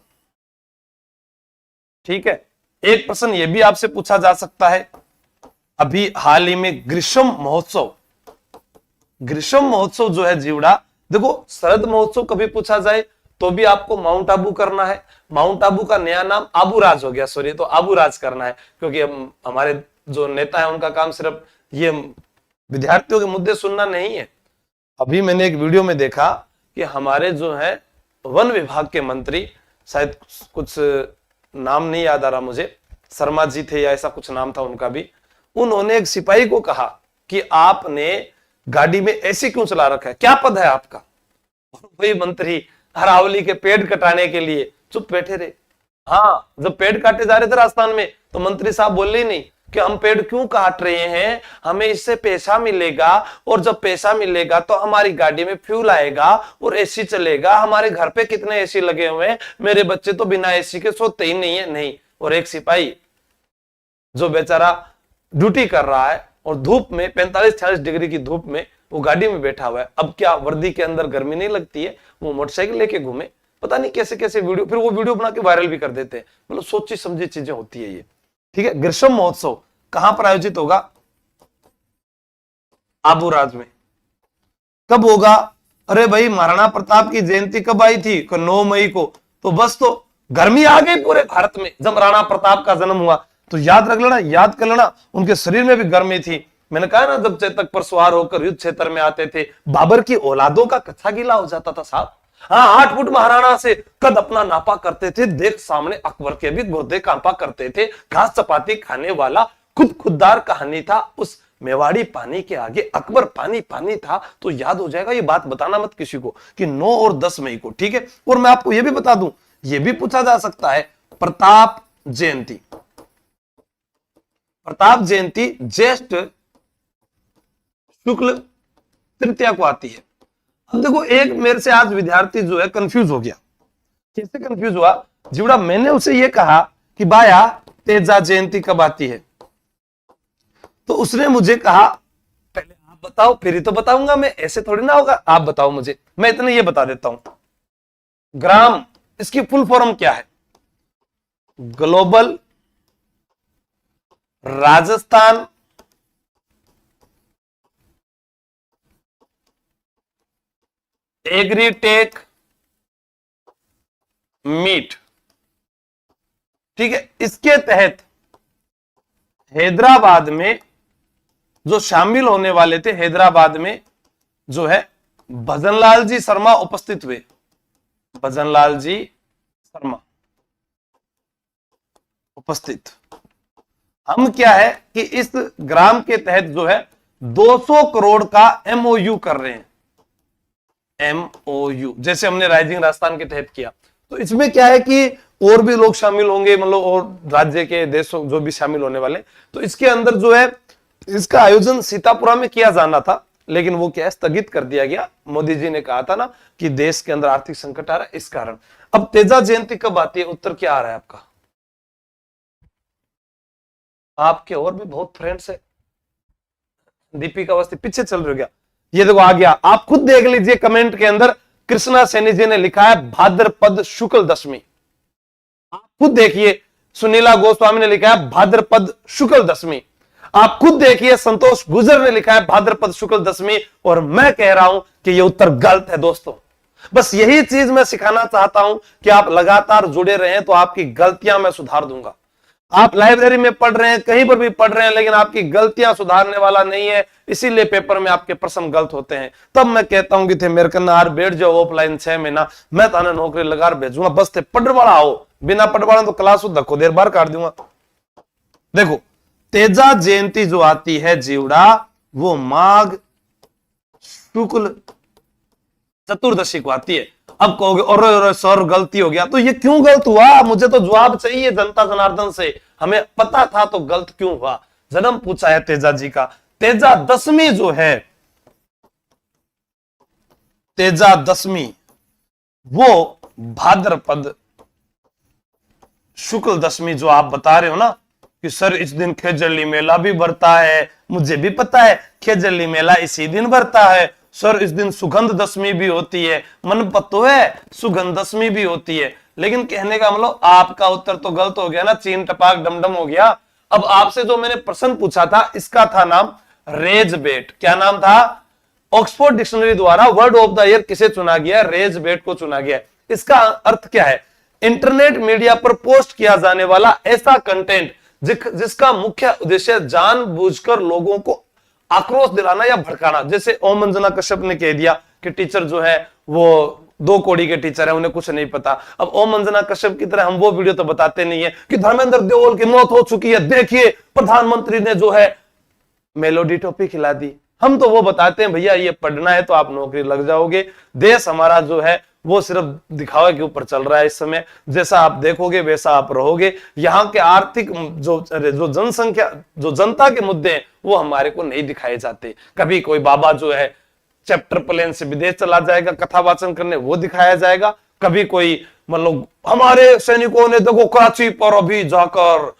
ठीक है। एक प्रश्न यह भी आपसे पूछा जा सकता है, अभी हाल ही में ग्रीष्म महोत्सव जो है जीवड़ा, देखो शरद महोत्सव कभी पूछा जाए तो भी आपको माउंट आबू करना है, माउंट आबू का नया नाम आबूराज हो गया, सॉरी, तो आबूराज करना है, क्योंकि हमारे जो नेता है उनका काम सिर्फ ये विद्यार्थियों के मुद्दे सुनना नहीं है। अभी मैंने एक वीडियो में देखा कि हमारे जो है वन विभाग के मंत्री, शायद कुछ नाम नहीं याद आ रहा मुझे, शर्मा जी थे या ऐसा कुछ नाम था उनका भी, उन्होंने एक सिपाही को कहा कि आपने गाड़ी में एसी क्यों चला रखा है, क्या पद है आपका? और वही मंत्री अरावली के पेड़ कटाने के लिए चुप बैठे रहे। हाँ, जब पेड़ काटे जा रहे थे राजस्थान में तो मंत्री साहब बोले ही नहीं कि हम पेड़ क्यों काट रहे हैं, हमें इससे पैसा मिलेगा, और जब पैसा मिलेगा तो हमारी गाड़ी में फ्यूल आएगा और एसी चलेगा, हमारे घर पे कितने एसी लगे हुए हैं, मेरे बच्चे तो बिना एसी के सोते ही नहीं है। नहीं, और एक सिपाही जो बेचारा ड्यूटी कर रहा है और धूप में 45-46 डिग्री की धूप में वो गाड़ी में बैठा हुआ है, अब क्या वर्दी के अंदर गर्मी नहीं लगती है, वो मोटरसाइकिल लेके घूमे, पता नहीं कैसे कैसे वीडियो, फिर वो वीडियो बना के वायरल भी कर देते हैं। मतलब सोची समझी चीजें होती है ये, ठीक है। ग्रीष्म महोत्सव कहां पर आयोजित होगा? आबूराज में। कब होगा? अरे भाई, महाराणा प्रताप की जयंती कब आई थी? 9 मई को। तो बस, तो गर्मी आ गई पूरे भारत में जब राणा प्रताप का जन्म हुआ। तो याद रख लेना, याद कर लेना, उनके शरीर में भी गर्मी थी। मैंने कहा ना, जब चेतक पर सवार होकर युद्ध क्षेत्र में आते थे, बाबर की औलादों का कच्चा गीला हो जाता था साहब। हाँ, 8 फुट महाराणा से कद अपना नापा करते थे, देख सामने अकबर के भी गुर्दे कांपा करते थे। घास चपाती खाने वाला खुददार कहानी था, उस मेवाड़ी पानी के आगे अकबर पानी पानी था। तो याद हो जाएगा, ये बात बताना मत किसी को कि 9 और 10 मई को, ठीक है। और मैं आपको यह भी बता दूं, यह भी पूछा जा सकता है, प्रताप जयंती ज्येष्ठ शुक्ल तृतीया को आती है। अब देखो, एक मेरे से आज विद्यार्थी जो है कंफ्यूज हो गया। कैसे कंफ्यूज हुआ? जीवड़ा, मैंने उसे ये कहा कि बाया तेजा जयंती कब आती है, तो उसने मुझे कहा पहले आप बताओ फिर ही तो बताऊंगा मैं, ऐसे थोड़ी ना होगा, आप बताओ मुझे। मैं इतने ये बता देता हूं, ग्राम, इसकी फुल फॉर्म क्या है? ग्लोबल राजस्थान एग्रीटेक मीट, ठीक है। इसके तहत हैदराबाद में जो शामिल होने वाले थे, हैदराबाद में जो है भजनलाल जी शर्मा उपस्थित हुए, भजनलाल जी शर्मा उपस्थित। हम क्या है कि इस ग्राम के तहत जो है 200 करोड़ का एमओयू कर रहे हैं, एमओयू, जैसे हमने राइजिंग राजस्थान के तहत किया। तो इसमें क्या है कि और भी लोग शामिल होंगे, मतलब और राज्य के देशों जो भी शामिल होने वाले। तो इसके अंदर जो है, इसका आयोजन सीतापुरा में किया जाना था, लेकिन वो क्या है, स्थगित कर दिया गया। मोदी जी ने कहा था ना कि देश के अंदर आर्थिक संकट आ रहा है, इस कारण। अब तेजा जयंती कब आती है? उत्तर क्या आ रहा है आपका? आपके और भी बहुत फ्रेंड्स है, दीपिका अवस्थी पीछे चल रही हो गया, ये देखो आ गया। आप खुद देख लीजिए कमेंट के अंदर, कृष्णा सैनी जी ने लिखा है भाद्रपद शुक्ल दशमी। आप खुद देखिए, सुनीला गोस्वामी ने लिखा है भाद्रपद शुक्ल दशमी। आप खुद देखिए, संतोष गुजर ने लिखा है भाद्रपद शुक्ल दशमी। और मैं कह रहा हूं कि यह उत्तर गलत है दोस्तों। बस यही चीज मैं सिखाना चाहता हूं कि आप लगातार जुड़े रहें, तो आपकी गलतियां मैं सुधार दूंगा। आप लाइब्रेरी में पढ़ रहे हैं, कहीं पर भी पढ़ रहे हैं, लेकिन आपकी गलतियां सुधारने वाला नहीं है, इसीलिए पेपर में आपके प्रश्न गलत होते हैं। तब मैं कहता हूं कि थे मेरे कन्ना यार बैठ जाओ ऑफलाइन 6 महीना, मैं ताने नौकरी लगा भेजूंगा, बस थे पढ़ वाला आओ, बिना पढ़ वाला तो क्लास धक्को देर बार काट दूंगा। देखो, तेजा जयंती जो आती है जीवड़ा, वो माघ शुक्ल चतुर्दशी को आती है। अब कहोगे और सर गलती हो गया, तो ये क्यों गलत हुआ? मुझे तो जवाब चाहिए जनता जनार्दन से, हमें पता था तो गलत क्यों हुआ? जन्म पूछा है तेजा जी का। तेजा दशमी जो है, तेजा दशमी वो भाद्रपद शुक्ल दशमी जो आप बता रहे हो ना कि सर इस दिन खेजड़ली मेला भी भरता है, मुझे भी पता है खेजड़ली मेला इसी दिन भरता है। सर इस दिन सुगंध दशमी भी होती है, मन पतो है सुगंध दशमी भी होती है। लेकिन कहने का मतलब आपका उत्तर तो गलत हो गया ना, चीन टपाक डमडम हो गया। अब आपसे जो मैंने प्रश्न पूछा था इसका था नाम रेजबेट। क्या नाम था? ऑक्सफोर्ड डिक्शनरी द्वारा वर्ड ऑफ द ईयर किसे चुना गया? रेजबेट को चुना गया। इसका अर्थ क्या है? इंटरनेट मीडिया पर पोस्ट किया जाने वाला ऐसा कंटेंट जिसका मुख्य उद्देश्य जानबूझकर लोगों को आक्रोश दिलाना या भड़काना। जैसे ओम अंजना कश्यप ने कह दिया कि टीचर जो है वो 2 कौड़ी के टीचर है, उन्हें कुछ नहीं पता। अब ओम अंजना कश्यप की तरह हम वो वीडियो तो बताते नहीं है कि धर्मेंद्र देओल की मौत हो चुकी है, देखिए प्रधानमंत्री ने जो है मेलोडी टॉपी खिला दी। हम तो वो बताते हैं भैया ये पढ़ना है तो आप नौकरी लग जाओगे। देश हमारा जो है वो सिर्फ दिखावे के ऊपर चल रहा है इस समय, जैसा आप देखोगे वैसा आप रहोगे। यहाँ के आर्थिक जो जनसंख्या जो जनता के मुद्दे हैं वो हमारे को नहीं दिखाए जाते। कभी कोई बाबा जो है चैप्टर प्लेन से विदेश चला जाएगा कथा वाचन करने, वो दिखाया जाएगा। कभी कोई मतलब हमारे सैनिकों ने देखो कराची पर अभी जाकर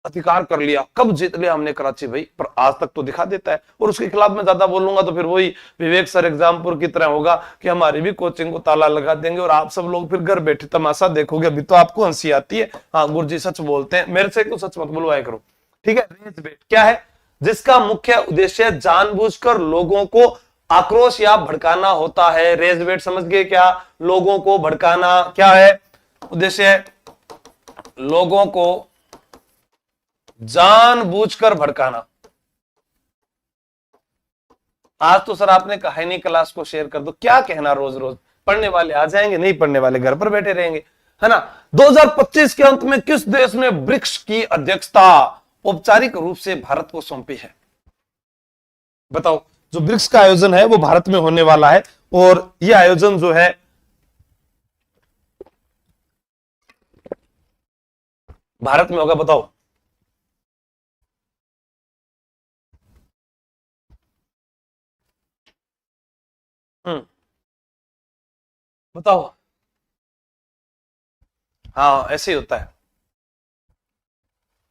अधिकार कर लिया, कब जीत लिया हमने कराची भाई, पर आज तक तो दिखा देता है। और उसके खिलाफ मैं ज्यादा बोलूंगा तो फिर वही विवेक सर एग्जामपुर की तरह होगा कि हमारी भी कोचिंग को ताला लगा देंगे और आप सब लोग फिर घर बैठे तमाशा देखोगे। अभी तो आपको हंसी आती है, हाँ गुरुजी सच बोलते हैं, मेरे से तो सच मत बुलवाया करो, ठीक है। रेजबेट क्या है? जिसका मुख्य उद्देश्य जानबूझकर लोगों को आक्रोश या भड़काना होता है। रेजबेट समझ गए क्या? लोगों को भड़काना क्या है उद्देश्य? लोगों को जानबूझकर भड़काना। आज तो सर आपने कहा ही नहीं, क्लास को शेयर कर दो। क्या कहना रोज रोज, पढ़ने वाले आ जाएंगे, नहीं पढ़ने वाले घर पर बैठे रहेंगे, है ना। 2025 के अंत में किस देश ने ब्रिक्स की अध्यक्षता औपचारिक रूप से भारत को सौंपी है? बताओ। जो ब्रिक्स का आयोजन है वो भारत में होने वाला है और यह आयोजन जो है भारत में होगा। बताओ। बताओ। हाँ ऐसे ही होता है।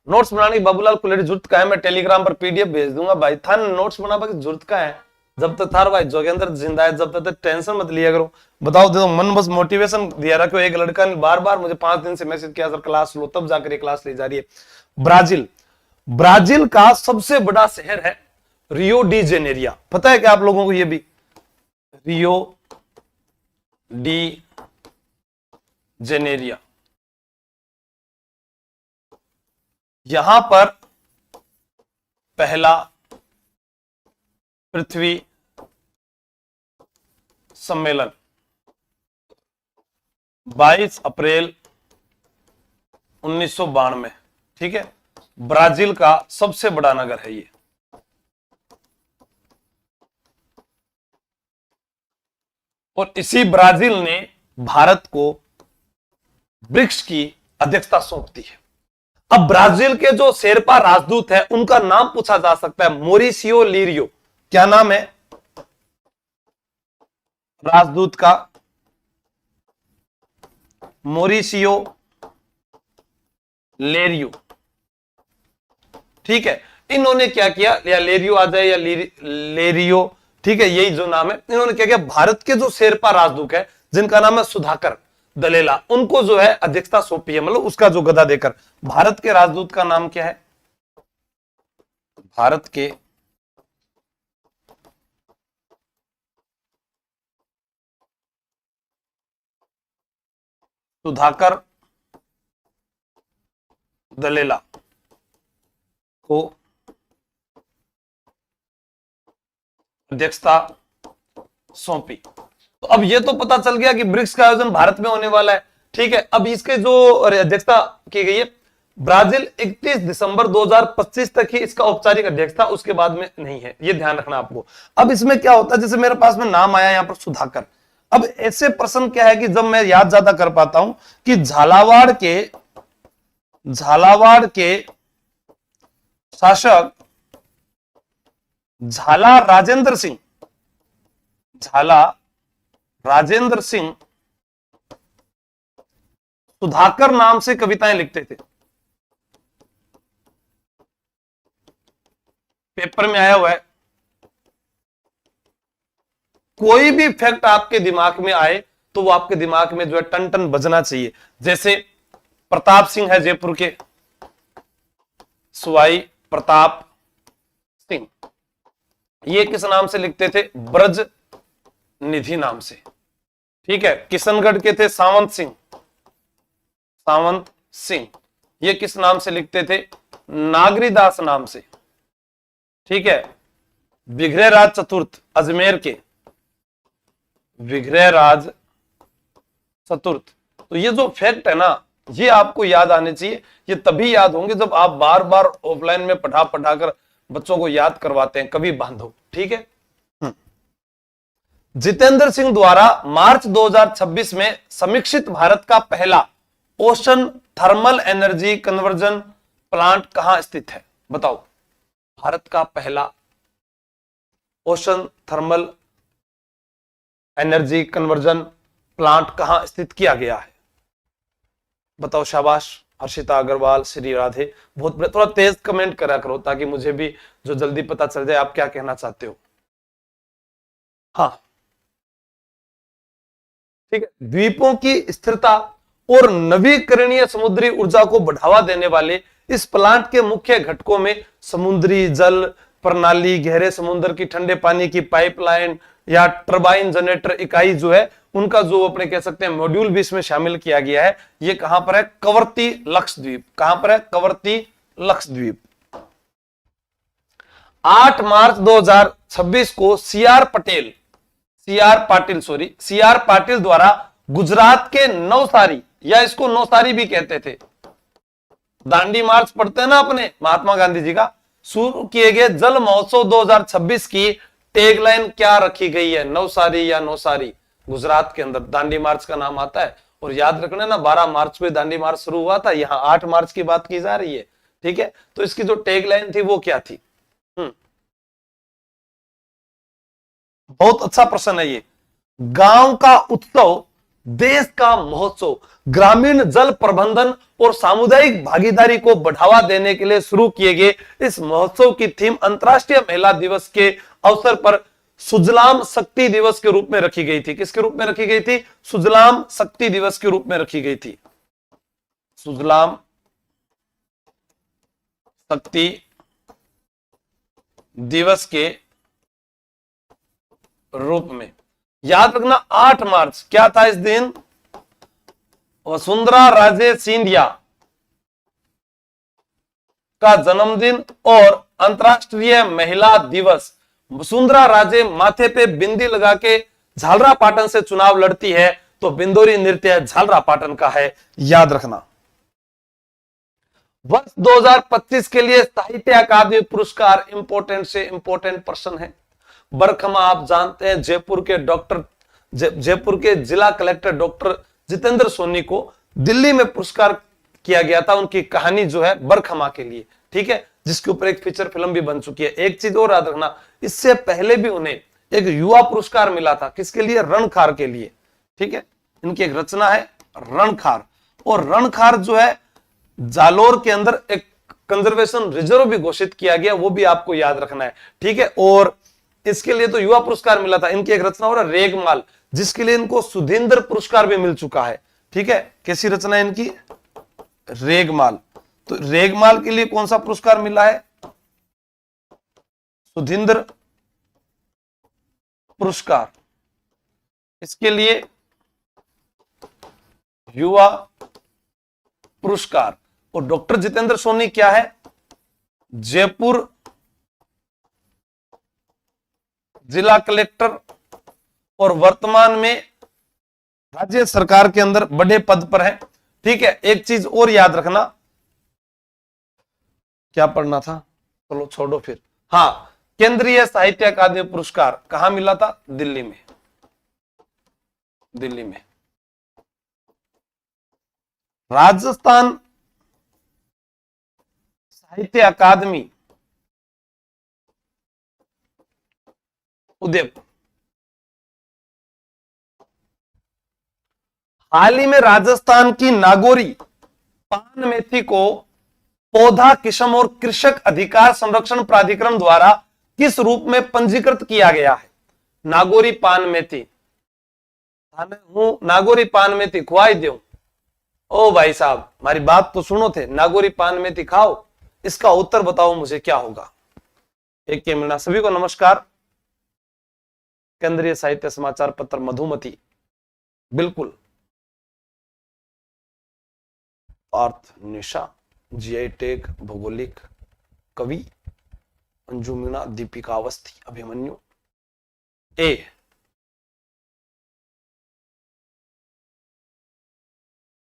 नोट्स बनाने की बाबूलाल कुलेरी जरूरत का है, मैं टेलीग्राम पर पीडीएफ भेज दूंगा भाई। था नोट्स बनाने की जरूरत का है, जब तक थार भाई जोगेंद्र जिंदा है जब तक टेंशन मत लिया करो। बताओ दे दो मन, बस मोटिवेशन दिया रखो। एक लड़का ने बार बार मुझे 5 दिन से मैसेज किया सर क्लास लो, तब जाकर ये क्लास ली जा रही है। ब्राजील, ब्राजील का सबसे बड़ा शहर है रियो डी जेनेरिया। पता है क्या आप लोगों को? ये भी रियो डी जेनेरिया, यहां पर पहला पृथ्वी सम्मेलन 22 अप्रैल 1992, ठीक है। ब्राजील का सबसे बड़ा नगर है ये। और इसी ब्राजील ने भारत को ब्रिक्स की अध्यक्षता सौंप दी है। अब ब्राजील के जो शेरपा राजदूत है उनका नाम पूछा जा सकता है, मोरिसियो लीरियो। क्या नाम है राजदूत का? मोरिसियो लेरियो, ठीक है। इन्होंने क्या किया, या लेरियो आ जाए या लेरियो, ठीक है, यही जो नाम है। इन्होंने क्या किया, भारत के जो शेरपा राजदूत है जिनका नाम है सुधाकर दलेला, उनको जो है अध्यक्षता सौंपी है, मतलब उसका जो गदा देकर। भारत के राजदूत का नाम क्या है? भारत के सुधाकर दलेला को अध्यक्षता सौंपी। तो अब ये तो पता चल गया कि ब्रिक्स का आयोजन भारत में होने वाला है, ठीक है। अब इसके जो अध्यक्षता की गई है ब्राजील 31 दिसंबर 2025 तक ही इसका औपचारिक अध्यक्ष था, उसके बाद में नहीं है, ये ध्यान रखना आपको। अब इसमें क्या होता है, जैसे मेरे पास में नाम आया यहां पर सुधाकर। अब ऐसे प्रश्न क्या है कि जब मैं याद ज्यादा कर पाता हूं कि झालावाड़ के शासक झाला राजेंद्र सिंह सुधाकर नाम से कविताएं लिखते थे। पेपर में आया हुआ है। कोई भी फैक्ट आपके दिमाग में आए तो वो आपके दिमाग में जो है टन टन बजना चाहिए। जैसे प्रताप सिंह है जयपुर के, सवाई प्रताप सिंह, ये किस नाम से लिखते थे? ब्रज निधि नाम से। ठीक है। किशनगढ़ के थे सावंत सिंह, सावंत सिंह, ये किस नाम से लिखते थे? नागरीदास नाम से। ठीक है। विग्रहराज चतुर्थ अजमेर के, विग्रहराज चतुर्थ। तो ये जो फैक्ट है ना, ये आपको याद आने चाहिए। ये तभी याद होंगे जब आप बार बार ऑफलाइन में पढ़ा कर बच्चों को याद करवाते हैं, कभी बांधो। ठीक है। जितेंद्र सिंह द्वारा मार्च 2026 में समीक्षित भारत का पहला ocean thermal energy conversion plant कहां स्थित है? बताओ। भारत का पहला ocean thermal energy conversion plant कहां स्थित किया गया है? बताओ। शाबाश हर्षिता अग्रवाल, श्री राधे, बहुत। थोड़ा तेज कमेंट करा करो ताकि मुझे भी जो जल्दी पता चल जाए आप क्या कहना चाहते हो। हाँ ठीक है। द्वीपों की स्थिरता और नवीकरणीय समुद्री ऊर्जा को बढ़ावा देने वाले इस प्लांट के मुख्य घटकों में समुद्री जल प्रणाली, गहरे समुद्र की ठंडे पानी की पाइपलाइन या टरबाइन जनरेटर इकाई जो है, उनका जो अपने कह सकते हैं मॉड्यूल भी इसमें शामिल किया गया है। ये कहां पर है? कवरत्ती लक्षद्वीप। कहां पर है? कवरत्ती लक्षद्वीप। 8 मार्च 2026 को सी आर पाटिल द्वारा गुजरात के नवसारी, या इसको नौसारी भी कहते थे, दांडी मार्च पढ़ते हैं ना अपने महात्मा गांधी जी का, शुरू किए गए जल महोत्सव 2026 की टैगलाइन क्या रखी गई है? नवसारी या नौसारी। गुजरात के अंदर दांडी मार्च का नाम आता है। और याद रखना ना, 12 मार्च को दांडी मार्च शुरू हुआ था, यहां 8 मार्च की बात की जा रही है। ठीक है। तो इसकी जो टैगलाइन थी वो क्या थी? बहुत अच्छा प्रश्न है ये। गांव का उत्सव, देश का महोत्सव। ग्रामीण जल प्रबंधन और सामुदायिक भागीदारी को बढ़ावा देने के लिए शुरू किए गए इस महोत्सव की थीम अंतर्राष्ट्रीय महिला दिवस के अवसर पर सुजलाम शक्ति दिवस के रूप में रखी गई थी। किसके रूप में रखी गई थी? सुजलाम शक्ति दिवस के रूप में रखी गई थी। सुजलाम शक्ति दिवस के रूप में। याद रखना 8 मार्च क्या था इस दिन? वसुंधरा राजे सिंधिया का जन्मदिन और अंतर्राष्ट्रीय महिला दिवस। वसुंधरा राजे माथे पे बिंदी लगा के झालरा पाटन से चुनाव लड़ती है, तो बिंदोरी नृत्य झालरा पाटन का है, याद रखना। वर्ष 2025 के लिए साहित्य अकादमी पुरस्कार इंपोर्टेंट से इंपोर्टेंट प्रश्न है। बरखमा आप जानते हैं, जयपुर के जिला कलेक्टर डॉक्टर जितेंद्र सोनी को दिल्ली में पुरस्कार किया गया था उनकी कहानी जो है बरखमा के लिए। ठीक है। जिसके ऊपर एक फीचर फिल्म भी बन चुकी है। एक चीज और याद रखना, इससे पहले भी उन्हें एक युवा पुरस्कार मिला था। किसके लिए? रणखार के लिए। ठीक है। इनकी एक रचना है रणखार, और रणखार जो है जालोर के अंदर एक कंजर्वेशन रिजर्व भी घोषित किया गया, वो भी आपको याद रखना है। ठीक है। और इसके लिए तो युवा पुरस्कार मिला था। इनकी एक रचना हो रहा है रेगमाल, जिसके लिए इनको सुधींद्र पुरस्कार भी मिल चुका है। ठीक है। कैसी रचना है इनकी? रेगमाल। तो रेगमाल के लिए कौन सा पुरस्कार मिला है? सुधींद्र पुरस्कार। इसके लिए युवा पुरस्कार। और डॉक्टर जितेंद्र सोनी क्या है? जयपुर जिला कलेक्टर और वर्तमान में राज्य सरकार के अंदर बड़े पद पर है। ठीक है। एक चीज और याद रखना, क्या पढ़ना था, चलो छोड़ो फिर। हाँ, केंद्रीय साहित्य अकादमी पुरस्कार कहां मिला था? दिल्ली में। दिल्ली में। राजस्थान साहित्य अकादमी उदयपुर। हाल ही में राजस्थान की नागौरी पान मेथी को पौधा किस्म और कृषक अधिकार संरक्षण प्राधिकरण द्वारा किस रूप में पंजीकृत किया गया है? नागौरी पान मेथी, हूं नागौरी पान मेथी खुआई दूं। ओ भाई साहब, हमारी बात तो सुनो थे, नागौरी पान मेथी खाओ, इसका उत्तर बताओ मुझे क्या होगा। एक के मिलना। सभी को नमस्कार। केंद्रीय साहित्य समाचार पत्र मधुमती, बिल्कुल। पार्थ निशा, जीआई टैग भौगोलिक, कवि अंजु मीणा, दीपिका अवस्थी, अभिमन्यु। ए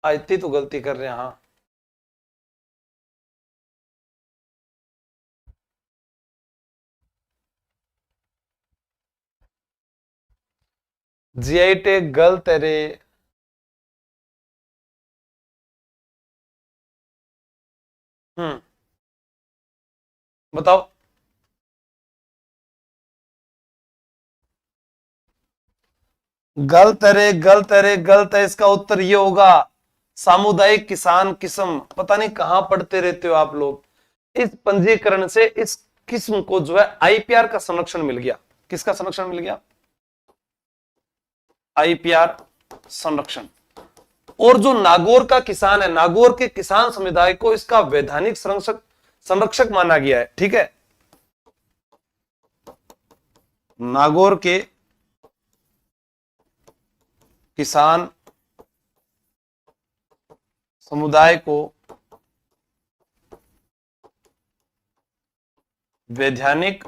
इतनी तो गलती कर रहे हैं। हाँ, जीआई टैग गलत है रे। बताओ। गलत है रे, गलत है रे, गलत है। इसका उत्तर ये होगा सामुदायिक किसान किस्म। पता नहीं कहां पढ़ते रहते हो आप लोग। इस पंजीकरण से इस किस्म को जो है आईपीआर का संरक्षण मिल गया। किसका संरक्षण मिल गया? आईपीआर संरक्षण। और जो नागौर का किसान है, नागौर के किसान समुदाय को इसका वैधानिक संरक्षक माना गया है। ठीक है, नागौर के किसान समुदाय को वैधानिक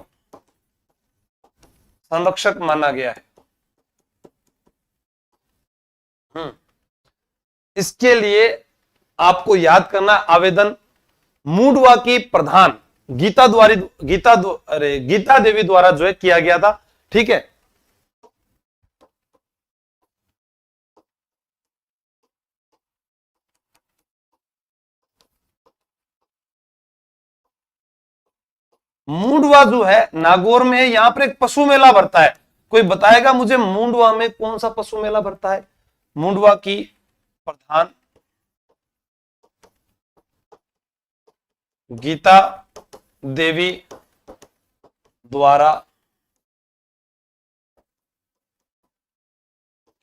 संरक्षक माना गया है। इसके लिए आपको याद करना, आवेदन मूडवा की प्रधान गीता देवी द्वारा जो है किया गया था। ठीक है, मूंडवा जो है नागौर में है। यहां पर एक पशु मेला भरता है। कोई बताएगा मुझे मूंडवा में कौन सा पशु मेला भरता है? मूंडवा की प्रधान गीता देवी द्वारा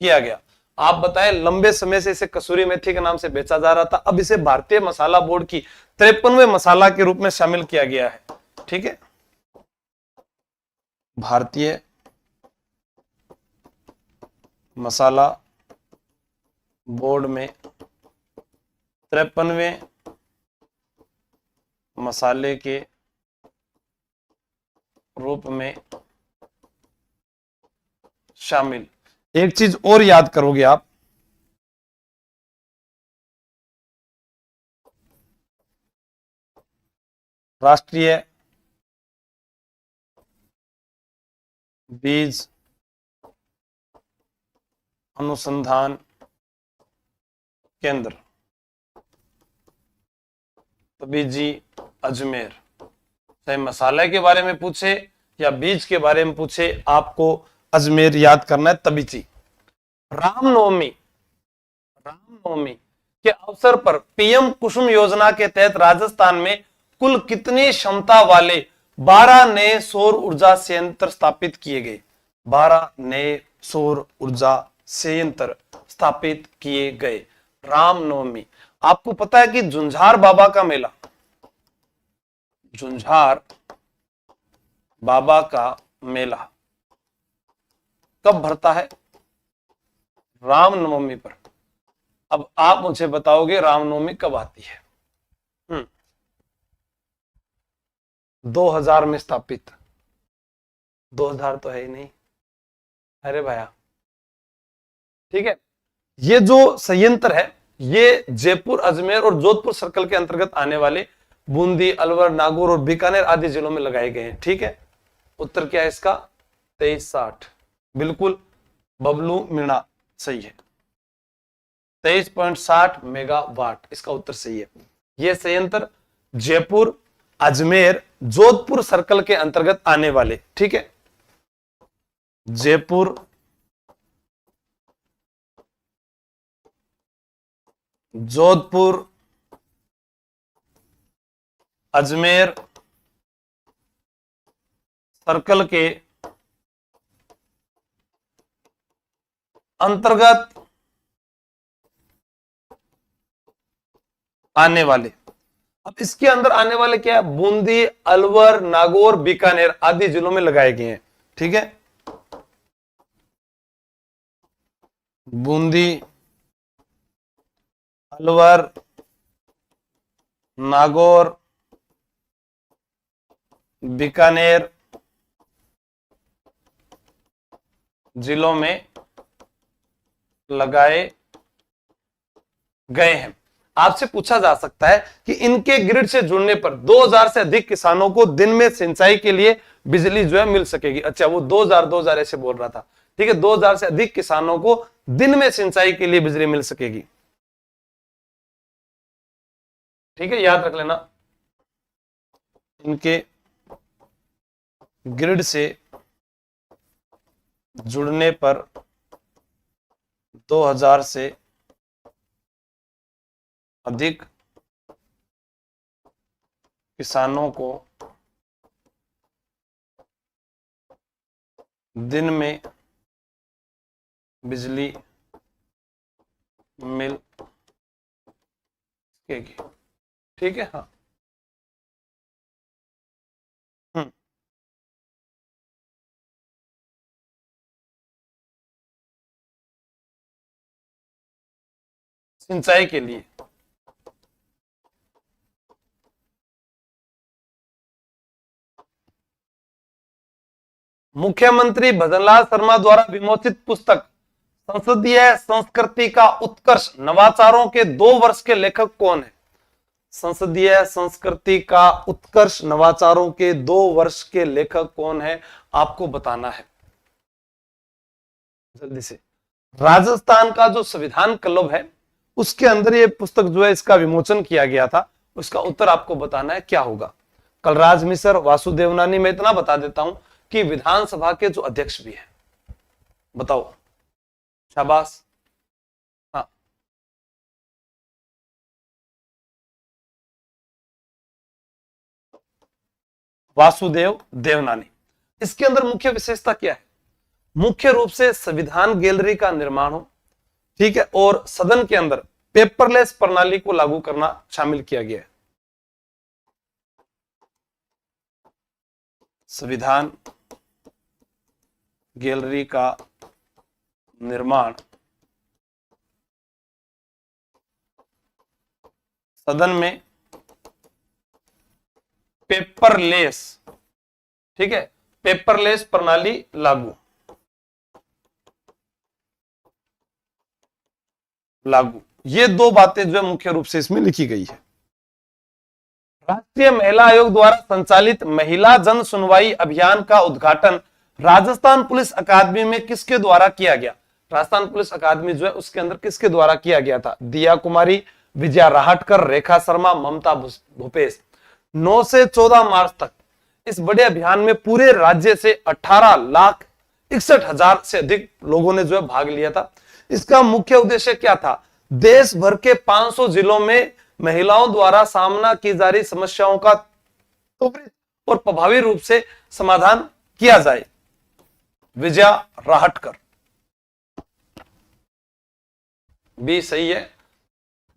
किया गया। आप बताएं, लंबे समय से इसे कसूरी मेथी के नाम से बेचा जा रहा था। अब इसे भारतीय मसाला बोर्ड की 53वें मसाला के रूप में शामिल किया गया है। ठीक है, भारतीय मसाला बोर्ड में 53वें मसाले के रूप में शामिल। एक चीज और याद करोगे आप, राष्ट्रीय बीज अनुसंधान केंद्र तबीजी अजमेर, चाहे मसाले के बारे में पूछे या बीज के बारे में पूछे, आपको अजमेर याद करना है, तबीजी। रामनवमी के अवसर पर पीएम कुसुम योजना के तहत राजस्थान में कुल कितनी क्षमता वाले 12 नए सौर ऊर्जा संयंत्र स्थापित किए गए? 12 नए सौर ऊर्जा संयंत्र स्थापित किए गए। रामनवमी। आपको पता है कि झुंझार बाबा का मेला, झुंझार बाबा का मेला कब भरता है? रामनवमी पर। अब आप मुझे बताओगे रामनवमी कब आती है? 2000 में स्थापित। 2000 तो है ही नहीं, अरे भैया। ठीक है, ये जो संयंत्र है ये जयपुर, अजमेर और जोधपुर सर्कल के अंतर्गत आने वाले बूंदी, अलवर, नागौर और बीकानेर आदि जिलों में लगाए गए हैं। ठीक है, उत्तर क्या है इसका? 2360। बिल्कुल, बबलू मीणा सही है। 23.60 मेगावाट इसका उत्तर सही है। यह संयंत्र जयपुर, अजमेर, जोधपुर सर्कल के अंतर्गत आने वाले, ठीक है, जयपुर, जोधपुर, अजमेर सर्कल के अंतर्गत आने वाले, अब इसके अंदर आने वाले क्या है, बूंदी, अलवर, नागौर, बीकानेर आदि जिलों में लगाए गए हैं। ठीक है, बूंदी, अलवर, नागौर, बीकानेर जिलों में लगाए गए हैं। आपसे पूछा जा सकता है कि इनके ग्रिड से जुड़ने पर 2000 से अधिक किसानों को दिन में सिंचाई के लिए बिजली जो है मिल सकेगी। अच्छा, वो 2000 ऐसे बोल रहा था। ठीक है, 2000 से अधिक किसानों को दिन में सिंचाई के लिए बिजली मिल सकेगी। ठीक है, याद रख लेना, इनके ग्रिड से जुड़ने पर 2000 से अधिक किसानों को दिन में बिजली मिल सकेगी। ठीक है, हाँ। सिंचाई के लिए मुख्यमंत्री भजनलाल शर्मा द्वारा विमोचित पुस्तक संसदीय संस्कृति का उत्कर्ष नवाचारों के 2 वर्ष के लेखक कौन है? संसदीय संस्कृति का उत्कर्ष नवाचारों के 2 वर्ष के लेखक कौन है, आपको बताना है जल्दी से। राजस्थान का जो संविधान क्लब है उसके अंदर ये पुस्तक जो है इसका विमोचन किया गया था। उसका उत्तर आपको बताना है क्या होगा। कलराज मिश्र, वासुदेव नानी। मैं इतना बता देता हूं कि विधानसभा के जो अध्यक्ष भी हैं, बताओ। शाबाश, हाँ। वासुदेव देवनानी। इसके अंदर मुख्य विशेषता क्या है? मुख्य रूप से संविधान गैलरी का निर्माण हो, ठीक है, और सदन के अंदर पेपरलेस प्रणाली को लागू करना शामिल किया गया है। संविधान गैलरी का निर्माण, सदन में पेपरलेस, ठीक है, पेपरलेस प्रणाली लागू। ये 2 बातें जो है मुख्य रूप से इसमें लिखी गई है। राष्ट्रीय महिला आयोग द्वारा संचालित महिला जन सुनवाई अभियान का उद्घाटन राजस्थान पुलिस अकादमी में किसके द्वारा किया गया? राजस्थान पुलिस अकादमी जो है उसके अंदर किसके द्वारा किया गया था? दिया कुमारी, विजया राहटकर, रेखा शर्मा, ममता भूपेश। 9 से 14 मार्च तक इस बड़े अभियान में पूरे राज्य से 18,61,000 से अधिक लोगों ने जो है भाग लिया था। इसका मुख्य उद्देश्य क्या था? देश भर के 500 जिलों में महिलाओं द्वारा सामना की जा रही समस्याओं का त्वरित और प्रभावी रूप से समाधान किया जाए। विजया राहटकर भी सही है।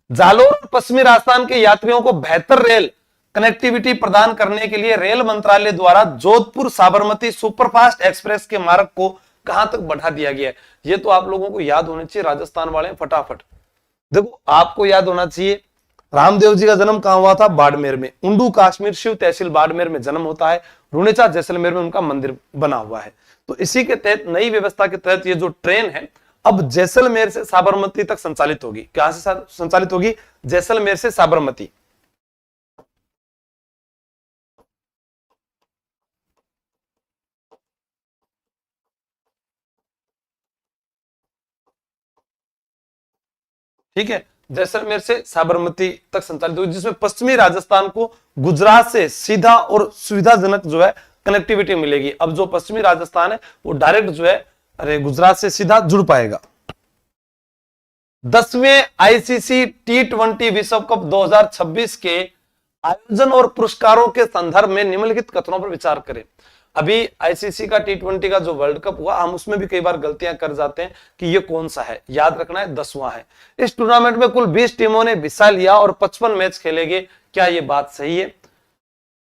जालोर और पश्चिमी राजस्थान के यात्रियों को बेहतर रेल कनेक्टिविटी प्रदान करने के लिए रेल मंत्रालय द्वारा जोधपुर साबरमती सुपरफास्ट एक्सप्रेस के मार्ग को कहां तक बढ़ा दिया गया है? ये तो आप लोगों को याद होने चाहिए, राजस्थान वाले फटाफट देखो। आपको याद होना चाहिए रामदेव जी का जन्म कहां हुआ था? बाड़मेर में। उंडू काश्मीर शिव तहसील बाड़मेर में जन्म होता है। रुणेचा जैसलमेर में उनका मंदिर बना हुआ है। तो इसी के तहत, नई व्यवस्था के तहत, ये जो ट्रेन है अब जैसलमेर से साबरमती तक संचालित होगी। कहां से संचालित होगी? जैसलमेर से साबरमती। ठीक है, जैसलमेर से साबरमती तक संचालित होगी, जिसमें पश्चिमी राजस्थान को गुजरात से सीधा और सुविधाजनक जो है कनेक्टिविटी मिलेगी। अब जो पश्चिमी राजस्थान है वो डायरेक्ट जो है गुजरात से सीधा जुड़ पाएगा। 10वें आईसीसी T20 विश्व कप 2026 के आयोजन और पुरस्कारों के संदर्भ में निम्नलिखित कथनों पर विचार करें। अभी आईसीसी का T20 का जो वर्ल्ड कप हुआ, हम उसमें भी कई बार गलतियां कर जाते हैं कि ये कौन सा है, याद रखना है 10वां है। इस टूर्नामेंट में कुल 20 टीमों ने हिस्सा लिया और 55 मैच खेले गए। क्या ये बात सही है?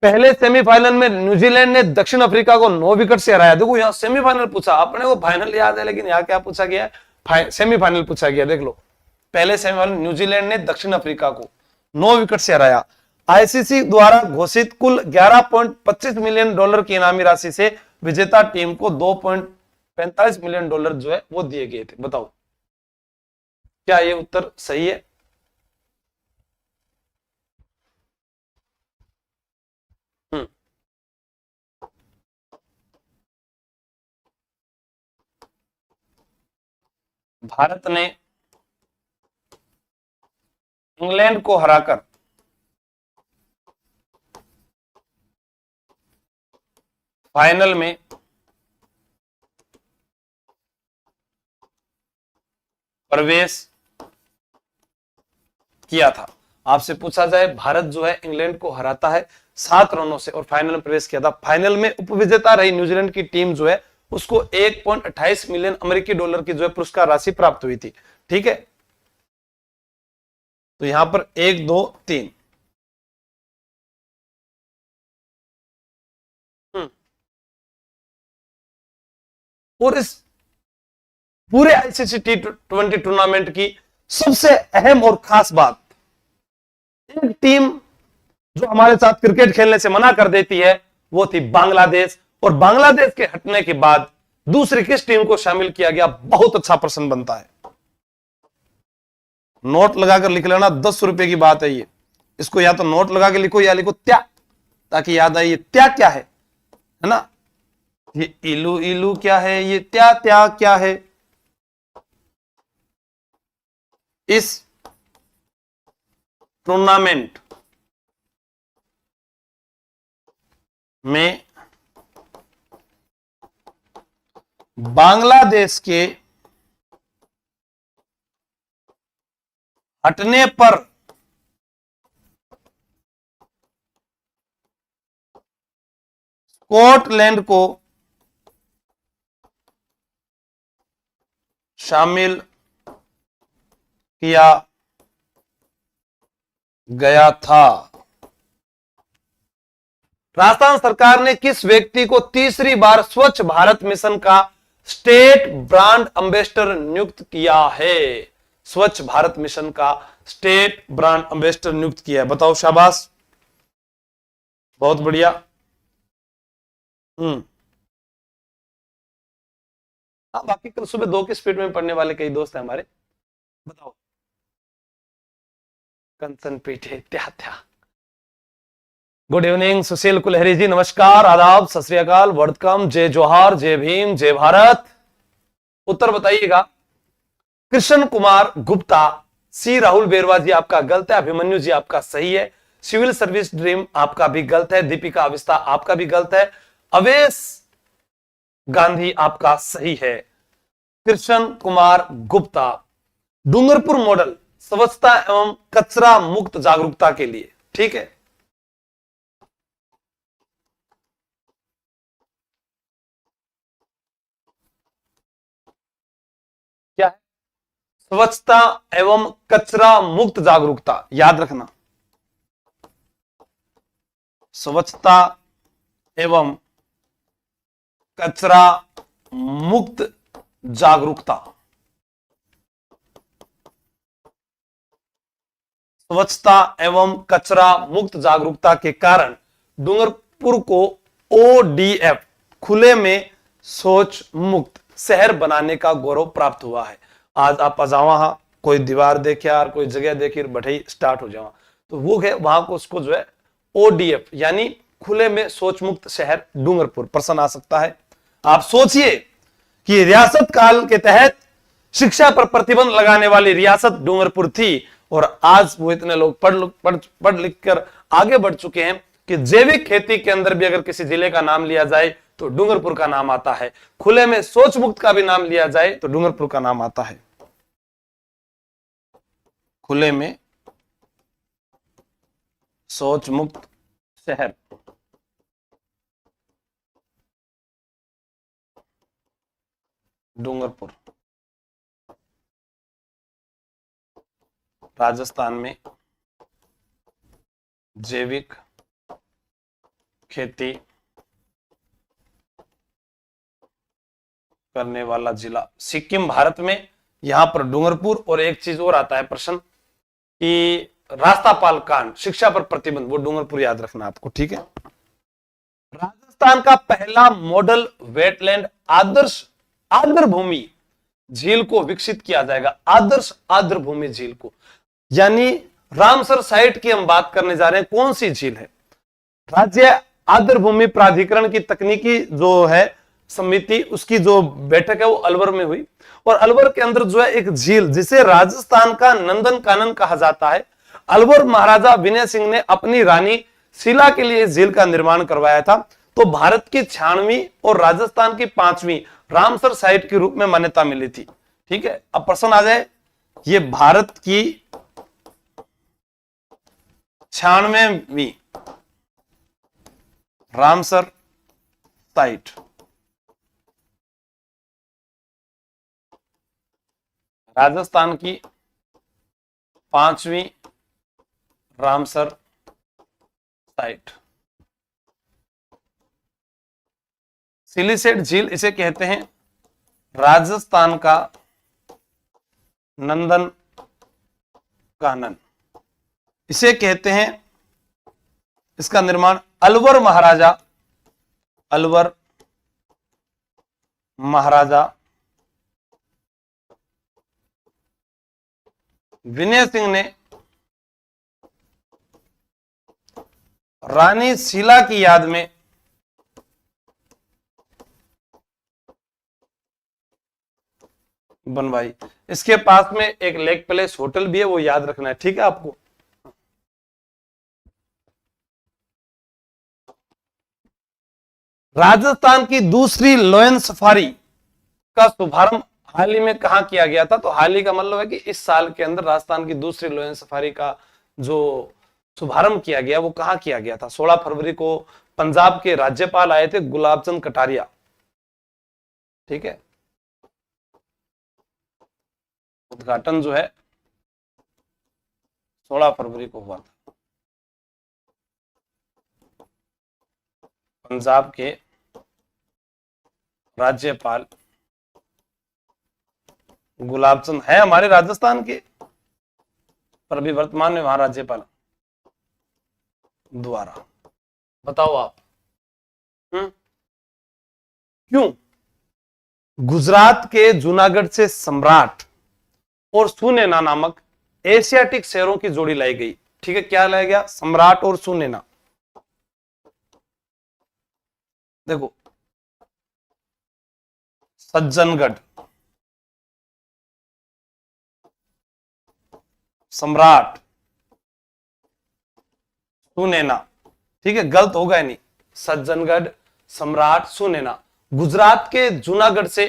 पहले सेमीफाइनल में न्यूजीलैंड ने दक्षिण अफ्रीका को 9 विकेट से हराया। देखो यहाँ सेमीफाइनल पूछा, अपने को फाइनल याद है, लेकिन यहाँ क्या पूछा गया है, सेमीफाइनल पूछा गया। देख लो, पहले सेमीफाइनल न्यूजीलैंड ने दक्षिण अफ्रीका को 9 विकेट से हराया। आईसीसी द्वारा घोषित कुल $11.25 मिलियन की इनामी राशि से विजेता टीम को $2.45 मिलियन जो है वो दिए गए थे। बताओ क्या ये उत्तर सही है? भारत ने इंग्लैंड को हराकर फाइनल में प्रवेश किया था। आपसे पूछा जाए, भारत जो है इंग्लैंड को हराता है 7 रनों से और फाइनल में प्रवेश किया था। फाइनल में उपविजेता रही न्यूजीलैंड की टीम जो है उसको $1.28 मिलियन की जो है पुरस्कार राशि प्राप्त हुई थी। ठीक है, तो यहां पर 1 2 3 और इस पूरे आईसीसी T20 टूर्नामेंट की सबसे अहम और खास बात, एक टीम जो हमारे साथ क्रिकेट खेलने से मना कर देती है वो थी बांग्लादेश, और बांग्लादेश के हटने के बाद दूसरी किस टीम को शामिल किया गया? बहुत अच्छा प्रश्न बनता है। नोट लगाकर लिख लेना, 10 रुपए की बात है ये। इसको या तो नोट लगा के लिखो या लिखो त्या, ताकि याद आए। ये त्या क्या है ना? ये इलू इलू क्या है, ये त्या त्या क्या है? इस टूर्नामेंट में बांग्लादेश के हटने पर स्कॉटलैंड को शामिल किया गया था। राजस्थान सरकार ने किस व्यक्ति को तीसरी बार स्वच्छ भारत मिशन का स्टेट ब्रांड एम्बेसडर नियुक्त किया है? स्वच्छ भारत मिशन का स्टेट ब्रांड एम्बेसडर नियुक्त किया है। बताओ, शाबाश, बहुत बढ़िया। हाँ, बाकी कल सुबह 2 की स्पीड में पढ़ने वाले कई दोस्त हैं हमारे। बताओ, कंचन पीठे त्या त्या। गुड इवनिंग सुशील कुलहरी जी, नमस्कार, आदाब, सत श्री अकाल, वडकम, जय जोहार, जय भीम, जय भारत। उत्तर बताइएगा। कृष्ण कुमार गुप्ता, सी राहुल बेरवा जी आपका गलत है, अभिमन्यु जी आपका सही है, सिविल सर्विस ड्रीम आपका भी गलत है, दीपिका अविस्ता आपका भी गलत है, अवेश गांधी आपका सही है। कृष्ण कुमार गुप्ता, डूंगरपुर मॉडल स्वच्छता एवं कचरा मुक्त जागरूकता के लिए। ठीक है, क्या है? स्वच्छता एवं कचरा मुक्त जागरूकता, याद रखना, स्वच्छता एवं कचरा मुक्त जागरूकता। स्वच्छता एवं कचरा मुक्त जागरूकता के कारण डूंगरपुर को ODF खुले में शौच मुक्त शहर बनाने का गौरव प्राप्त हुआ है। आज आप अजावा कोई दीवार देखे और कोई जगह देखी बैठे स्टार्ट हो जावा, तो वो है वहां को उसको जो है ODF यानी खुले में शौच मुक्त शहर डूंगरपुर प्रश्न आ सकता है। आप सोचिए कि रियासत काल के तहत शिक्षा पर प्रतिबंध लगाने वाली रियासत डूंगरपुर थी, और आज वो इतने लोग पढ़ लिख कर आगे बढ़ चुके हैं कि जैविक खेती के अंदर भी अगर किसी जिले का नाम लिया जाए तो डूंगरपुर का नाम आता है, खुले में शौच मुक्त का भी नाम लिया जाए तो डूंगरपुर का नाम आता है। खुले में शौच मुक्त शहर। डूंगरपुर, राजस्थान में जैविक खेती करने वाला जिला। सिक्किम भारत में, यहां पर डूंगरपुर। और एक चीज और आता है प्रश्न कि रास्तापाल कांड, शिक्षा पर प्रतिबंध, वो डूंगरपुर याद रखना आपको, ठीक है। राजस्थान का पहला मॉडल वेटलैंड आदर्श आर्द्र भूमि झील को विकसित किया जाएगा, आदर्श आर्द्र भूमि झील को। यानी रामसर साइट की हम बात करने जा रहे हैं। कौन सी झील है? राज्य आर्द्र भूमि प्राधिकरण की तकनीकी जो है समिति, उसकी जो बैठक है वो अलवर में हुई। और अलवर के अंदर जो है एक झील, जिसे राजस्थान का नंदन कानन कहा जाता है, अलवर महाराजा विनय सिंह ने अपनी रानी शीला के लिए झील का निर्माण करवाया था। तो भारत की 96वीं और राजस्थान की 5वीं रामसर साइट के रूप में मान्यता मिली थी, ठीक है। अब प्रश्न आ जाए, ये भारत की 96वीं रामसर साइट, राजस्थान की 5वीं रामसर साइट। सिलिसेट झील, इसे कहते हैं राजस्थान का नंदन कानन, इसे कहते हैं, इसका निर्माण अलवर महाराजा विनय सिंह ने रानी शीला की याद में बनवाई। इसके पास में एक लेक पैलेस होटल भी है, वो याद रखना है, ठीक है आपको। राजस्थान की दूसरी लोयन सफारी का शुभारंभ हाल ही में कहां किया गया था? तो हाल ही का मतलब है कि इस साल के अंदर राजस्थान की दूसरी लोयन सफारी का जो शुभारंभ किया गया वो कहां किया गया था? 16 फरवरी को पंजाब के राज्यपाल आए थे, गुलाब चंद कटारिया, ठीक है। उद्घाटन जो है 16 फरवरी को हुआ था। पंजाब के राज्यपाल गुलाब चंद है हमारे राजस्थान के, पर अभी वर्तमान में वहां राज्यपाल द्वारा। बताओ आप, क्यों गुजरात के जूनागढ़ से सम्राट और सुनैना नामक एशियाटिक शहरों की जोड़ी लाई गई? ठीक है, क्या लाया गया? सम्राट और सुनैना। देखो, सज्जनगढ़, सम्राट, सुनैना, ठीक है, गलत होगा नहीं। सज्जनगढ़, सम्राट, सुनैना, गुजरात के जूनागढ़ से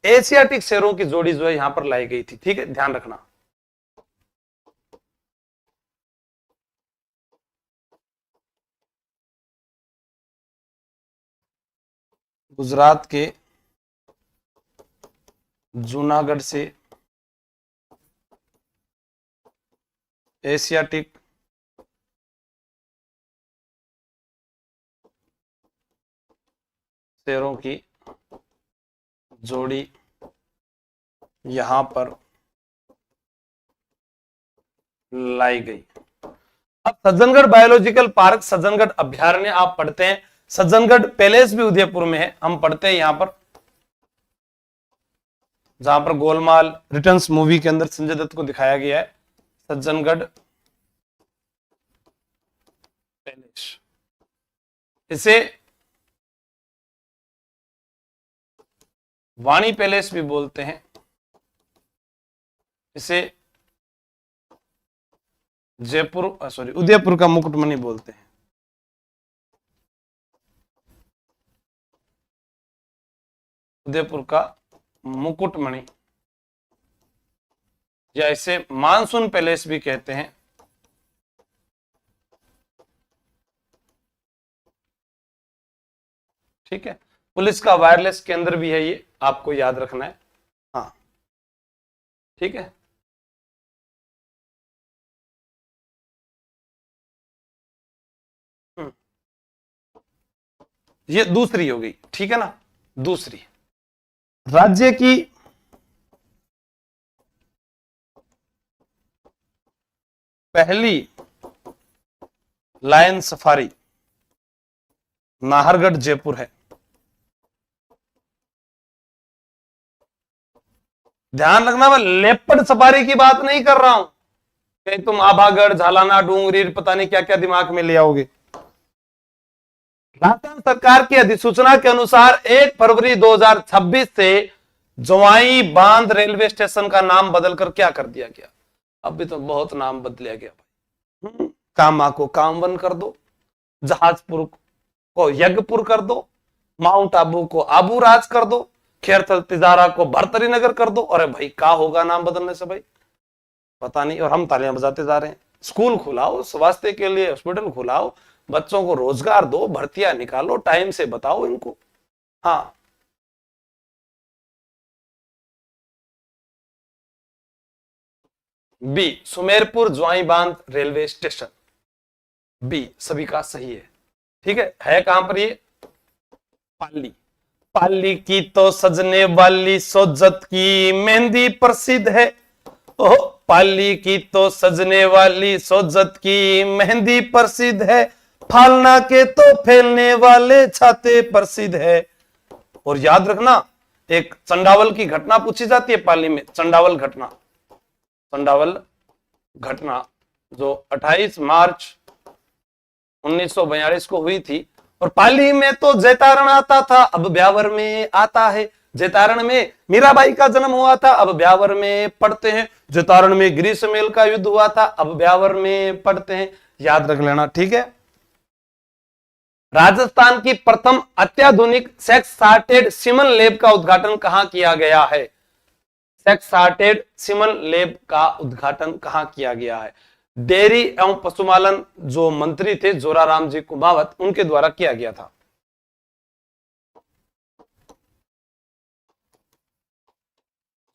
एशियाटिक शहरों की जोड़ी जो है यहां पर लाई गई थी, ठीक है, ध्यान रखना। गुजरात के जूनागढ़ से एशियाटिक शहरों की जोड़ी यहां पर लाई गई। अब सज्जनगढ़ बायोलॉजिकल पार्क, सज्जनगढ़ अभ्यारण्य आप पढ़ते हैं, सज्जनगढ़ पैलेस भी उदयपुर में है, हम पढ़ते हैं यहां पर, जहां पर गोलमाल रिटर्न्स मूवी के अंदर संजय दत्त को दिखाया गया है, सज्जनगढ़ पैलेस। इसे वाणी पैलेस भी बोलते हैं, इसे उदयपुर का मुकुटमणि बोलते हैं। उदयपुर का मुकुटमणि या इसे मानसून पैलेस भी कहते हैं। ठीक है, पुलिस का वायरलेस केंद्र भी है, ये आपको याद रखना है। हाँ ठीक है, ये दूसरी हो गई। ठीक है ना, दूसरी राज्य की पहली लायन सफारी नाहरगढ़ जयपुर है। ध्यान रखना, मैं लेपर्ड सफारी की बात नहीं कर रहा हूं, कहीं तुम आभागढ़, झालाना, डूंगरी, पता नहीं क्या क्या दिमाग में ले आओगे। राजस्थान सरकार की अधिसूचना के अनुसार 1 फरवरी 2026 से जवाई बांध रेलवे स्टेशन का नाम बदलकर क्या कर दिया गया? अभी तो बहुत नाम बदलिया गया भाई। कामा को कामवन कर दो, जहाजपुर को यज्ञपुर कर दो, माउंट आबू को आबू राज कर दो, खेरथल तिजारा को भरतरी नगर कर दो। अरे भाई क्या होगा नाम बदलने से भाई, पता नहीं, और हम तालियां बजाते जा रहे हैं। स्कूल खुलाओ, स्वास्थ्य के लिए हॉस्पिटल खुलाओ, बच्चों को रोजगार दो, भर्तियां निकालो, टाइम से बताओ इनको। हाँ, बी सुमेरपुर ज्वाई बांध रेलवे स्टेशन, बी सभी का सही है। ठीक है कहां पर ये? पाली। पाली की तो सजने वाली सोजत की मेहंदी प्रसिद्ध है। ओह, पाली की तो सजने वाली सोजत की मेहंदी प्रसिद्ध है, फालना के तो फैलने वाले छाते प्रसिद्ध है। और याद रखना, एक चंडावल की घटना पूछी जाती है पाली में, चंडावल घटना, चंडावल घटना जो 28 मार्च 1942 को हुई थी। और पाली में तो जैतारण आता था, अब ब्यावर में आता है। जैतारण में मीराबाई का जन्म हुआ था, अब ब्यावर में पढ़ते हैं। जैतारण में ग्रीष्मेल का युद्ध हुआ था, अब ब्यावर में पढ़ते हैं। याद रख लेना। ठीक है, राजस्थान की प्रथम अत्याधुनिक सेक्स सॉर्टेड सीमन लैब का उद्घाटन कहां किया गया है? सेक्स सॉर्टेड सीमन लैब का उद्घाटन कहां किया गया है? डेयरी एवं पशुपालन जो मंत्री थे जोराराम जी कुमावत, उनके द्वारा किया गया था।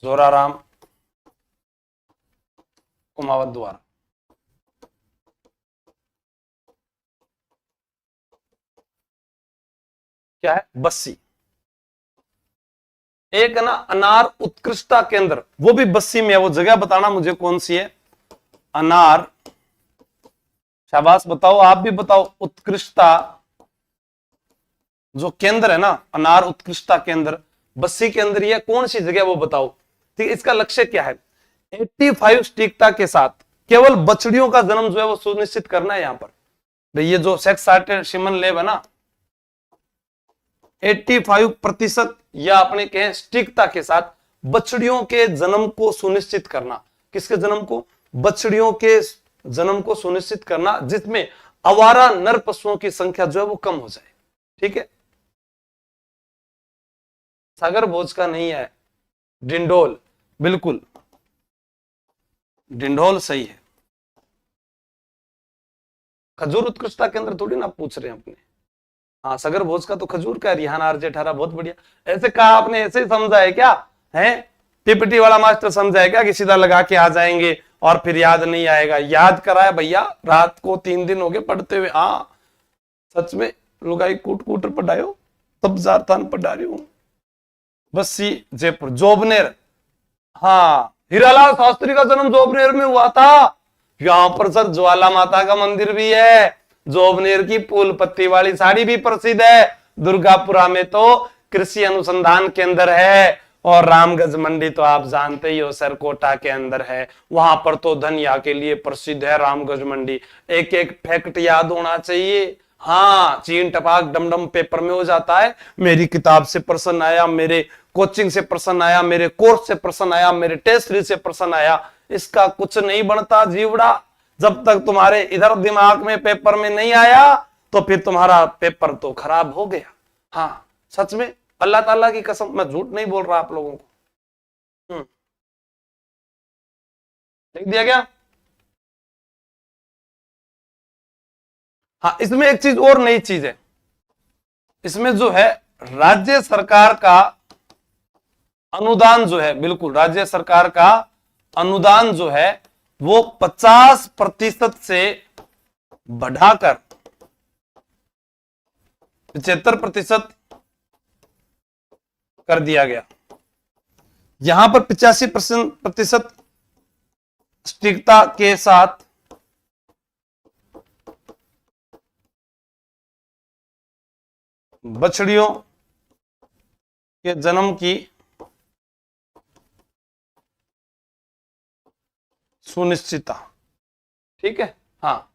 जोराराम कुमावत द्वारा। क्या है? बस्सी। एक है ना अनार उत्कृष्टता केंद्र, वो भी बस्सी में है। वो जगह बताना मुझे कौन सी है? अनार, शाबाश बताओ, आप भी बताओ। उत्कृष्टता जो केंद्र है ना, अनार उत्कृष्टता केंद्र बस्सी के अंदर, ये कौन सी जगह वो बताओ। ठीक है, इसका लक्ष्य क्या है? 85 सटीकता के साथ केवल बछड़ियों का जन्म जो है वो सुनिश्चित करना है। यहां पर ये जो सेक्स सॉर्टेड सीमन लैब है ना, 85% या अपने कहें सटीकता के साथ बछड़ियों के जन्म को सुनिश्चित करना। किसके जन्म को? बछड़ियों के जन्म को सुनिश्चित करना, जिसमें आवारा नर पशुओं की संख्या जो है वो कम हो जाए। ठीक है, सागर भोज का नहीं है, डिंडोल, बिल्कुल डिंडोल सही है। खजूर उत्कृष्टता केंद्र थोड़ी ना पूछ रहे हैं अपने। हाँ, सागर भोज का तो खजूर का, रिहाना आरजे 18, बहुत बढ़िया। ऐसे कहा आपने, ऐसे ही समझा है क्या? है पीपीटी वाला मास्टर समझा है क्या कि सीधा लगा के आ जाएंगे और फिर याद नहीं आएगा? याद कराया भैया, रात को 3 दिन हो गए पढ़ते हुए। हाँ सच में, लुगाई कूट कूट पढ़ायो, तब जारतान पढ़ा रही हूं। बस्सी जयपुर। जोबनेर, हाँ हीरालाल शास्त्री का जन्म जोबनेर में हुआ था। यहां पर सर ज्वाला माता का मंदिर भी है। जोबनेर की फूल पत्ती वाली साड़ी भी प्रसिद्ध है। दुर्गापुरा में तो कृषि अनुसंधान केंद्र है। और रामगंज मंडी तो आप जानते ही हो, सरकोटा के अंदर है। वहां पर तो धनिया के लिए प्रसिद्ध है रामगंज मंडी। एक एक फैक्ट याद होना चाहिए। हाँ, चीन टपाक डमडम पेपर में हो जाता है। मेरी किताब से प्रश्न आया, मेरे कोचिंग से प्रश्न आया, मेरे कोर्स से प्रश्न आया, मेरे टेस्ट सीरीज से प्रश्न आया, इसका कुछ नहीं बनता जीवड़ा। जब तक तुम्हारे इधर दिमाग में पेपर में नहीं आया तो फिर तुम्हारा पेपर तो खराब हो गया। हाँ सच में, अल्लाह ताला की कसम, मैं झूठ नहीं बोल रहा आप लोगों को। लिख दिया गया। हाँ, इसमें एक चीज और नई चीज है, इसमें जो है राज्य सरकार का अनुदान जो है, बिल्कुल राज्य सरकार का अनुदान जो है वो 50% से बढ़ाकर 75% कर दिया गया। यहां पर 85% सटीकता के साथ बछड़ियों के जन्म की सुनिश्चितता। ठीक है, हाँ,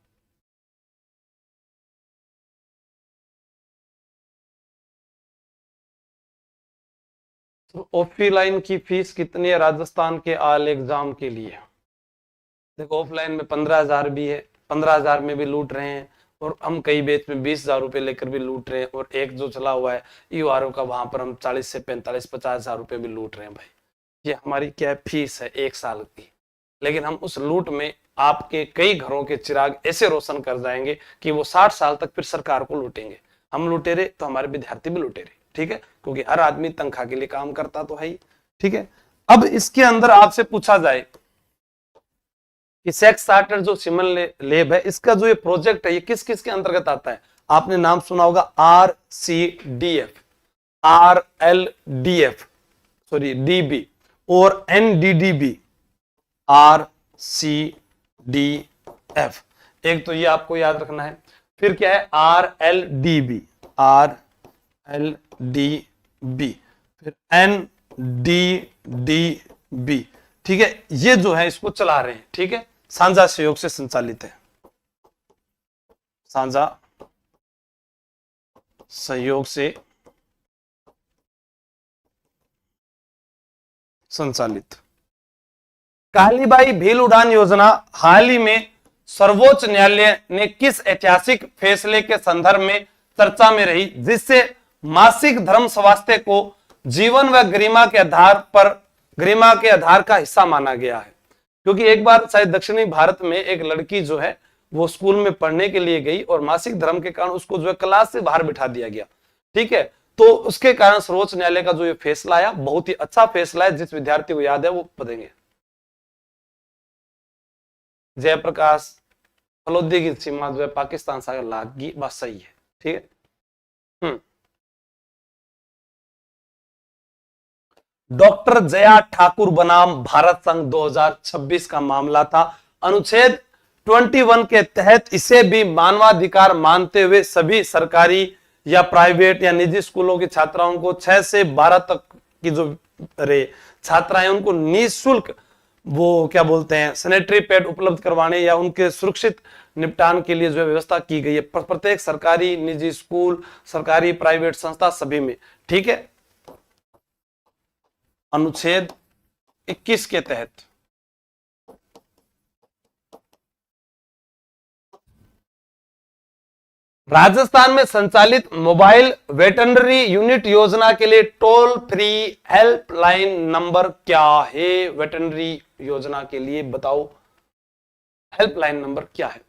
तो ऑफलाइन की फीस कितनी है राजस्थान के आल एग्जाम के लिए? देखो, ऑफलाइन में 15,000 भी है, 15,000 में भी लूट रहे हैं, और हम कई बैच में 20,000 रुपए लेकर भी लूट रहे हैं, और एक जो चला हुआ है यूआरओ का, वहां पर हम 40 से 45 50,000 रुपए भी लूट रहे हैं। भाई, ये हमारी क्या फीस है 1 साल की, लेकिन हम उस लूट में आपके कई घरों के चिराग ऐसे रोशन कर जाएंगे कि वो 60 साल तक फिर सरकार को लूटेंगे। हम लुटे रहे तो हमारे विद्यार्थी भी लुटे रहे। ठीक है, क्योंकि हर आदमी तनख्वाह के लिए काम करता तो है ही। ठीक है, अब इसके अंदर आपसे पूछा जाए कि सेक्स स्टार्टर जो सिमन लैब है, इसका जो ये प्रोजेक्ट है ये किस किस के अंतर्गत आता है? आपने नाम सुना होगा RCDF, RLDF, सॉरी DB और NDDB, RCDF। एक तो ये आपको याद रखना है। फिर क्या है? RLDB, RLDB, फिर NDDB। ठीक है, ये जो है इसको चला रहे हैं। ठीक है, साझा सहयोग से संचालित है, साझा सहयोग से संचालित। कालीबाई भील उड़ान योजना हाल ही में सर्वोच्च न्यायालय ने किस ऐतिहासिक फैसले के संदर्भ में चर्चा में रही, जिससे मासिक धर्म स्वास्थ्य को जीवन व गरिमा के आधार का हिस्सा माना गया है? क्योंकि एक बार शायद दक्षिणी भारत में एक लड़की जो है वो स्कूल में पढ़ने के लिए गई और मासिक धर्म के कारण उसको जो है क्लास से बाहर बिठा दिया गया। ठीक है, तो उसके कारण सर्वोच्च न्यायालय का जो ये फैसला आया बहुत ही अच्छा फैसला है। जिस विद्यार्थी को याद है वो बताएंगे। जयप्रकाश, फलोदी की सीमा जो है पाकिस्तान से लागी, बात सही है। ठीक है, डॉक्टर जया ठाकुर बनाम भारत संघ 2026 का मामला था। अनुच्छेद 21 के तहत इसे भी मानवाधिकार मानते हुए सभी सरकारी या प्राइवेट या निजी स्कूलों की छात्राओं को 6 से 12 तक की जो छात्राएं उनको निःशुल्क वो क्या बोलते हैं सैनिटरी पैड उपलब्ध करवाने या उनके सुरक्षित निपटान के लिए जो है व्यवस्था की गई है प्रत्येक सरकारी, निजी स्कूल, सरकारी प्राइवेट संस्था सभी में। ठीक है, अनुच्छेद 21 के तहत राजस्थान में संचालित मोबाइल वेटरनरी यूनिट योजना के लिए टोल फ्री हेल्पलाइन नंबर क्या है? वेटरनरी योजना के लिए बताओ हेल्पलाइन नंबर क्या है?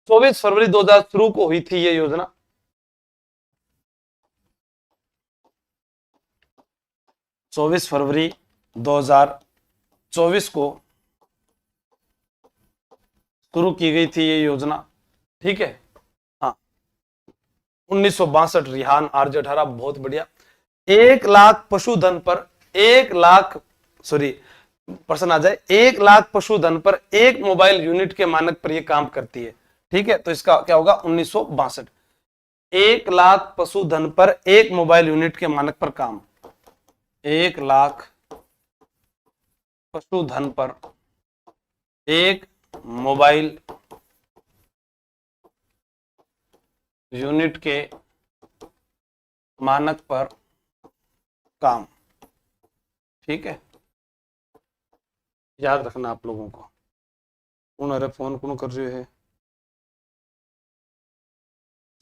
24 फरवरी 2000 शुरू को हुई थी ये योजना। चौबीस फरवरी 2024 को शुरू की गई थी ये योजना। ठीक है, हाँ, 1962 रिहान RJ 18, बहुत बढ़िया। 1 लाख पशुधन पर 1 लाख पर्सन आ जाए, 1 लाख पशुधन पर 1 मोबाइल यूनिट के मानक पर यह काम करती है। ठीक है, तो इसका क्या होगा? 1962। 1 लाख पशुधन पर 1 मोबाइल यूनिट के मानक पर काम, 1 लाख पशुधन पर 1 मोबाइल यूनिट के मानक पर काम। ठीक है, याद रखना आप लोगों को। उन्होंने फोन कौन कर रहे हैं?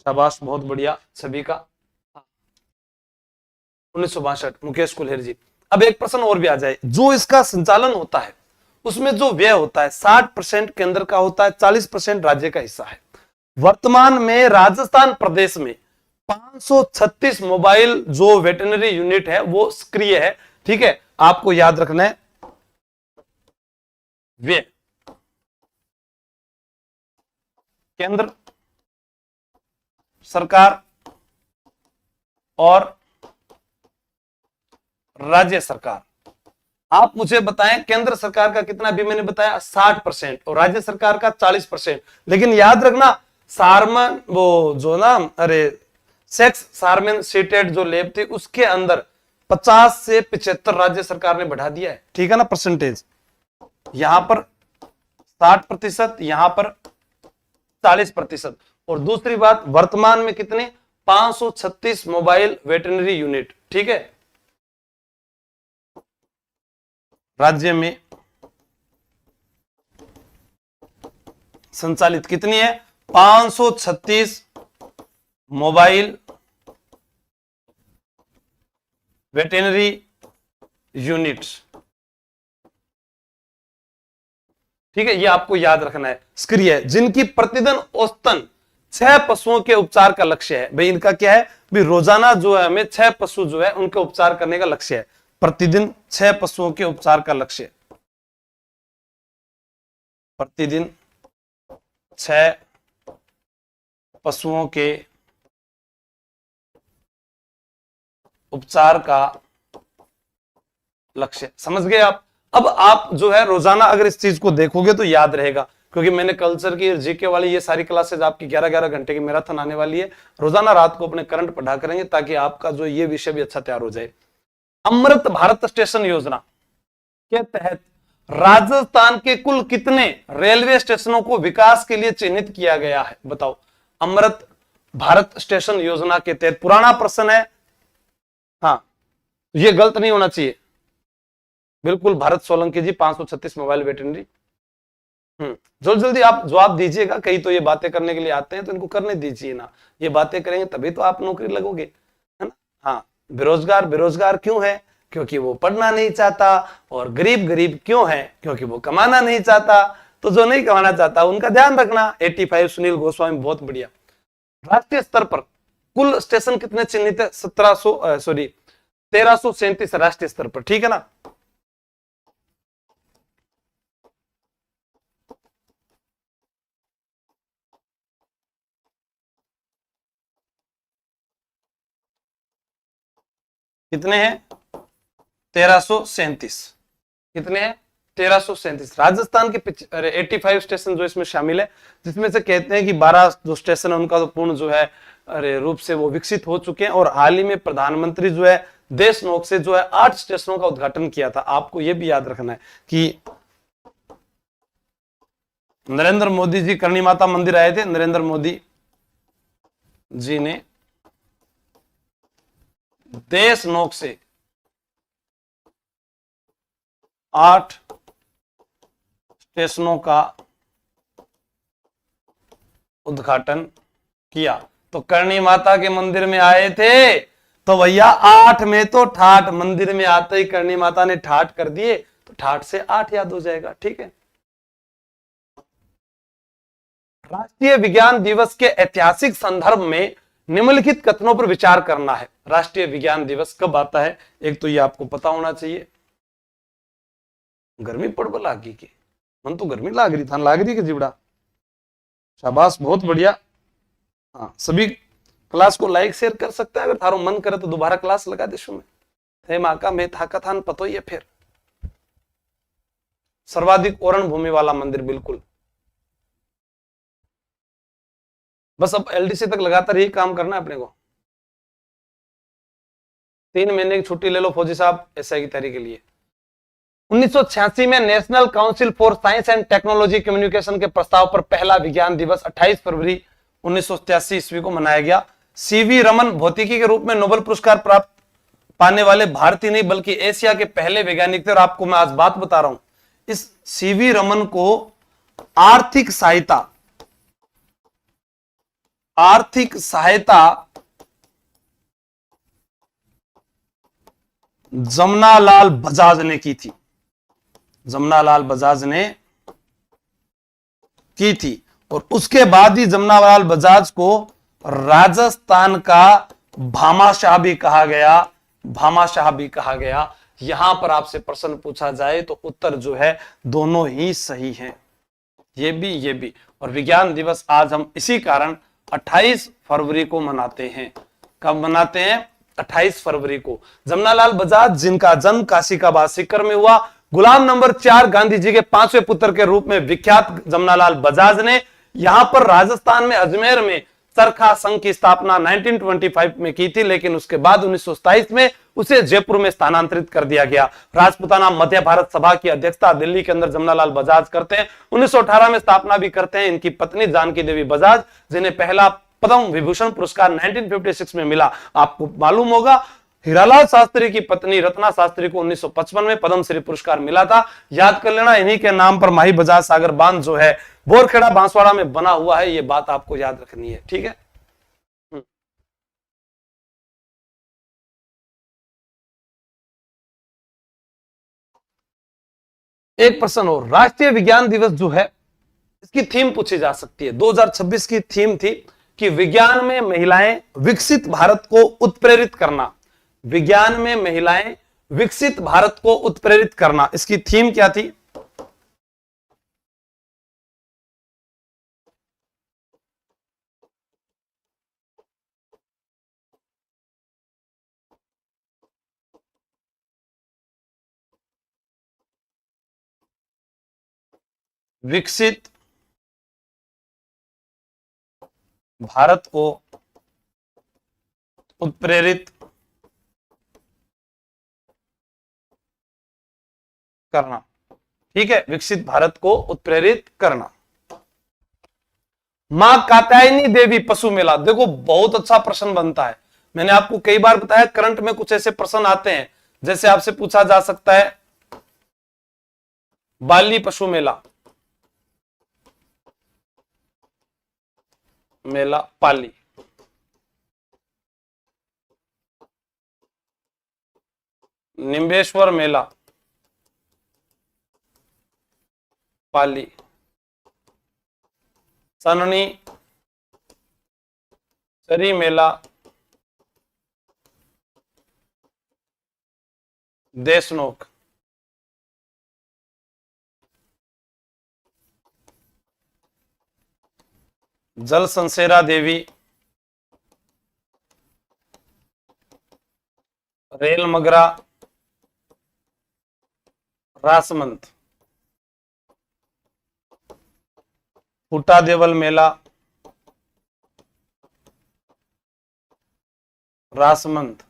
शाबाश, बहुत बढ़िया सभी का। 1962, मुकेश कुल्हेर जी। अब एक प्रश्न और भी आ जाए, जो इसका संचालन होता है उसमें जो व्यय होता है 60% केंद्र का होता है, 40% राज्य का हिस्सा है। वर्तमान में राजस्थान प्रदेश में 536 मोबाइल जो वेटरनरी यूनिट है वो सक्रिय है। ठीक है, आपको याद रखना है व्यय केंद्र सरकार और राज्य सरकार। आप मुझे बताएं केंद्र सरकार का कितना, भी मैंने बताया 60% और राज्य सरकार का 40%। लेकिन याद रखना सार्मन वो जो ना सेक्स सार्मन सीटेड जो लैब थी उसके अंदर 50 से 75 राज्य सरकार ने बढ़ा दिया है। ठीक है ना, परसेंटेज यहां पर 60%, यहां पर 40%। और दूसरी बात, वर्तमान में कितने 536 मोबाइल वेटरनरी यूनिट, ठीक है, राज्य में संचालित कितनी है 536 मोबाइल वेटरनरी यूनिट्स। ठीक है, ये आपको याद रखना है। सक्रिय है जिनकी प्रतिदिन औसतन 6 पशुओं के उपचार का लक्ष्य है। भाई इनका क्या है, भाई रोजाना जो है हमें 6 पशु जो है उनके उपचार करने का लक्ष्य है। प्रतिदिन 6 पशुओं के उपचार का लक्ष्य, प्रतिदिन 6 पशुओं के उपचार का लक्ष्य। समझ गए आप। अब आप जो है रोजाना अगर इस चीज को देखोगे तो याद रहेगा, क्योंकि मैंने कल्चर की जीके वाली ये सारी क्लासेज आपकी 11-11 घंटे की मैराथन आने वाली है। रोजाना रात को अपने करंट पढ़ा करेंगे ताकि आपका जो ये विषय भी अच्छा तैयार हो जाए। अमृत भारत स्टेशन योजना के तहत राजस्थान के कुल कितने रेलवे स्टेशनों को विकास के लिए चिन्हित किया गया है, बताओ। अमृत भारत स्टेशन योजना के तहत, पुराना प्रश्न है, हाँ ये गलत नहीं होना चाहिए बिल्कुल। भारत सोलंकी जी 536 मोबाइल वेटरनरी। जल्दी जल्दी आप जवाब दीजिएगा, कहीं तो ये बातें करने के लिए आते हैं तो इनको करने दीजिए ना। ये बातें करेंगे तभी तो आप नौकरी लगोगे, है ना। हाँ, बेरोजगार बेरोजगार क्यों है, क्योंकि वो पढ़ना नहीं चाहता। और गरीब गरीब क्यों है, क्योंकि वो कमाना नहीं चाहता। तो जो नहीं कमाना चाहता उनका ध्यान रखना। 85 सुनील गोस्वामी, बहुत बढ़िया। राष्ट्रीय स्तर पर कुल स्टेशन कितने चिन्हित है, 1337 राष्ट्रीय स्तर पर, ठीक है ना। कितने हैं 1337, कितने हैं 1337। राजस्थान के 85 स्टेशन जो इसमें शामिल है, जिसमें से कहते हैं कि 12 जो स्टेशन है उनका तो पूर्ण जो है रूप से वो विकसित हो चुके हैं। और हाल ही में प्रधानमंत्री जो है देश नोक से जो है 8 स्टेशनों का उद्घाटन किया था। आपको यह भी याद रखना है कि नरेंद्र मोदी जी करणी माता मंदिर आए थे। नरेंद्र मोदी जी ने देश नोक से 8 स्टेशनों का उद्घाटन किया। तो करणी माता के मंदिर में आए थे तो भैया 8 में तो ठाठ, मंदिर में आते ही करणी माता ने ठाठ कर दिए तो ठाठ से 8 याद हो जाएगा, ठीक है। राष्ट्रीय विज्ञान दिवस के ऐतिहासिक संदर्भ में निम्नलिखित कथनों पर विचार करना है। राष्ट्रीय विज्ञान दिवस कब आता है, एक तो ये आपको पता होना चाहिए। गर्मी पड़ लागी के मन तो गर्मी लाग रही था, लाग रही के जीवड़ा, शाबाश, बहुत बढ़िया। हाँ, सभी क्लास को लाइक शेयर कर सकते हैं। अगर थारो मन करे तो दोबारा क्लास लगा देशो में। थे माँ का मैं था कथान पतो ही है। फिर सर्वाधिक ओरण भूमि वाला मंदिर, बिल्कुल। बस अब एलडीसी तक लगातार यही काम करना है अपने को। 3 महीने की छुट्टी ले लो फौजी साहब एसआई की तैयारी के लिए। 1986 में national council for science and technology communication के प्रस्ताव पर पहला विज्ञान दिवस 28 फरवरी 1983 ईस्वी को मनाया गया। सीवी रमन भौतिकी के रूप में नोबेल पुरस्कार प्राप्त पाने वाले भारतीय नहीं बल्कि एशिया के पहले वैज्ञानिक थे। और आपको मैं आज बात बता रहा हूं, इस सीवी रमन को आर्थिक सहायता जमनालाल बजाज ने की थी। जमनालाल बजाज ने की थी। और उसके बाद ही जमनालाल बजाज को राजस्थान का भामाशाह भी कहा गया, भामाशाह भी कहा गया। यहां पर आपसे प्रश्न पूछा जाए तो उत्तर जो है दोनों ही सही हैं, ये भी। और विज्ञान दिवस आज हम इसी कारण 28 फरवरी को मनाते हैं। कब मनाते हैं? 28 फरवरी को। जमनालाल बजाज जिनका जन्म काशी का बाद सीकर में हुआ, गुलाम नंबर 4 गांधी जी के 5वें पुत्र के रूप में विख्यात जमनालाल बजाज ने यहां पर राजस्थान में अजमेर में चरखा संघ की स्थापना 1925 में की थी, लेकिन उसके बाद 1927 में उसे जयपुर में स्थानांतरित कर दिया गया। राजपूताना मध्य भारत सभा की अध्यक्षता दिल्ली के अंदर जमनालाल बजाज करते हैं। 1918 में स्थापना भी करते हैं। इनकी पत्नी जानकी देवी बजाज, जिन्हें पहला पद्म विभूषण पुरस्कार 1956 में मिला। आपको मालूम होगा हीरालाल शास्त्री की पत्नी रत्ना शास्त्री को 1955 में पद्मश्री पुरस्कार मिला था। याद कर लेना, इन्हीं के नाम पर माही बजाज सागर बांध जो है बोरखेड़ा बांसवाड़ा में बना हुआ है। ये बात आपको याद रखनी है, ठीक है। एक प्रश्न और, राष्ट्रीय विज्ञान दिवस जो है इसकी थीम पूछी जा सकती है। 2026 की थीम थी कि विज्ञान में महिलाएं विकसित भारत को उत्प्रेरित करना। विज्ञान में महिलाएं विकसित भारत को उत्प्रेरित करना, इसकी थीम क्या थी? विकसित भारत को उत्प्रेरित करना, ठीक है, विकसित भारत को उत्प्रेरित करना। मां कात्यायनी देवी पशु मेला, देखो बहुत अच्छा प्रश्न बनता है। मैंने आपको कई बार बताया करंट में कुछ ऐसे प्रश्न आते हैं, जैसे आपसे पूछा जा सकता है बाली पशु मेला, मेला पाली, निम्बेश्वर मेला पाली, सननी सरी मेला देशनोक, जल संसेरा देवी रेल मगरा रासमंद, फूटा देवल मेला रासमंद,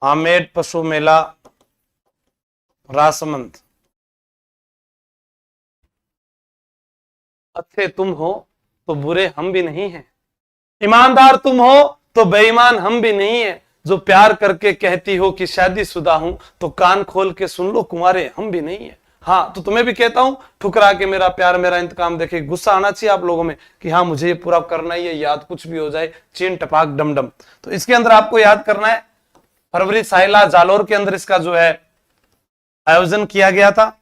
आमेर पशु मेला रासमंद। अच्छे तुम हो तो बुरे हम भी नहीं हैं, ईमानदार तुम हो तो बेईमान हम भी नहीं है, जो प्यार करके कहती हो कि शादीशुदा हूं तो कान खोल के सुन लो कुंवारे हम भी नहीं है। हाँ, तो तुम्हें भी कहता हूं, ठुकरा के मेरा प्यार मेरा इंतकाम देखे। गुस्सा आना चाहिए आप लोगों में कि हाँ मुझे ये पूरा करना ही है, याद कुछ भी हो जाए चीन टपाक डमडम। तो इसके अंदर आपको याद करना है फरवरी साइला जालोर के अंदर इसका जो है आयोजन किया गया था,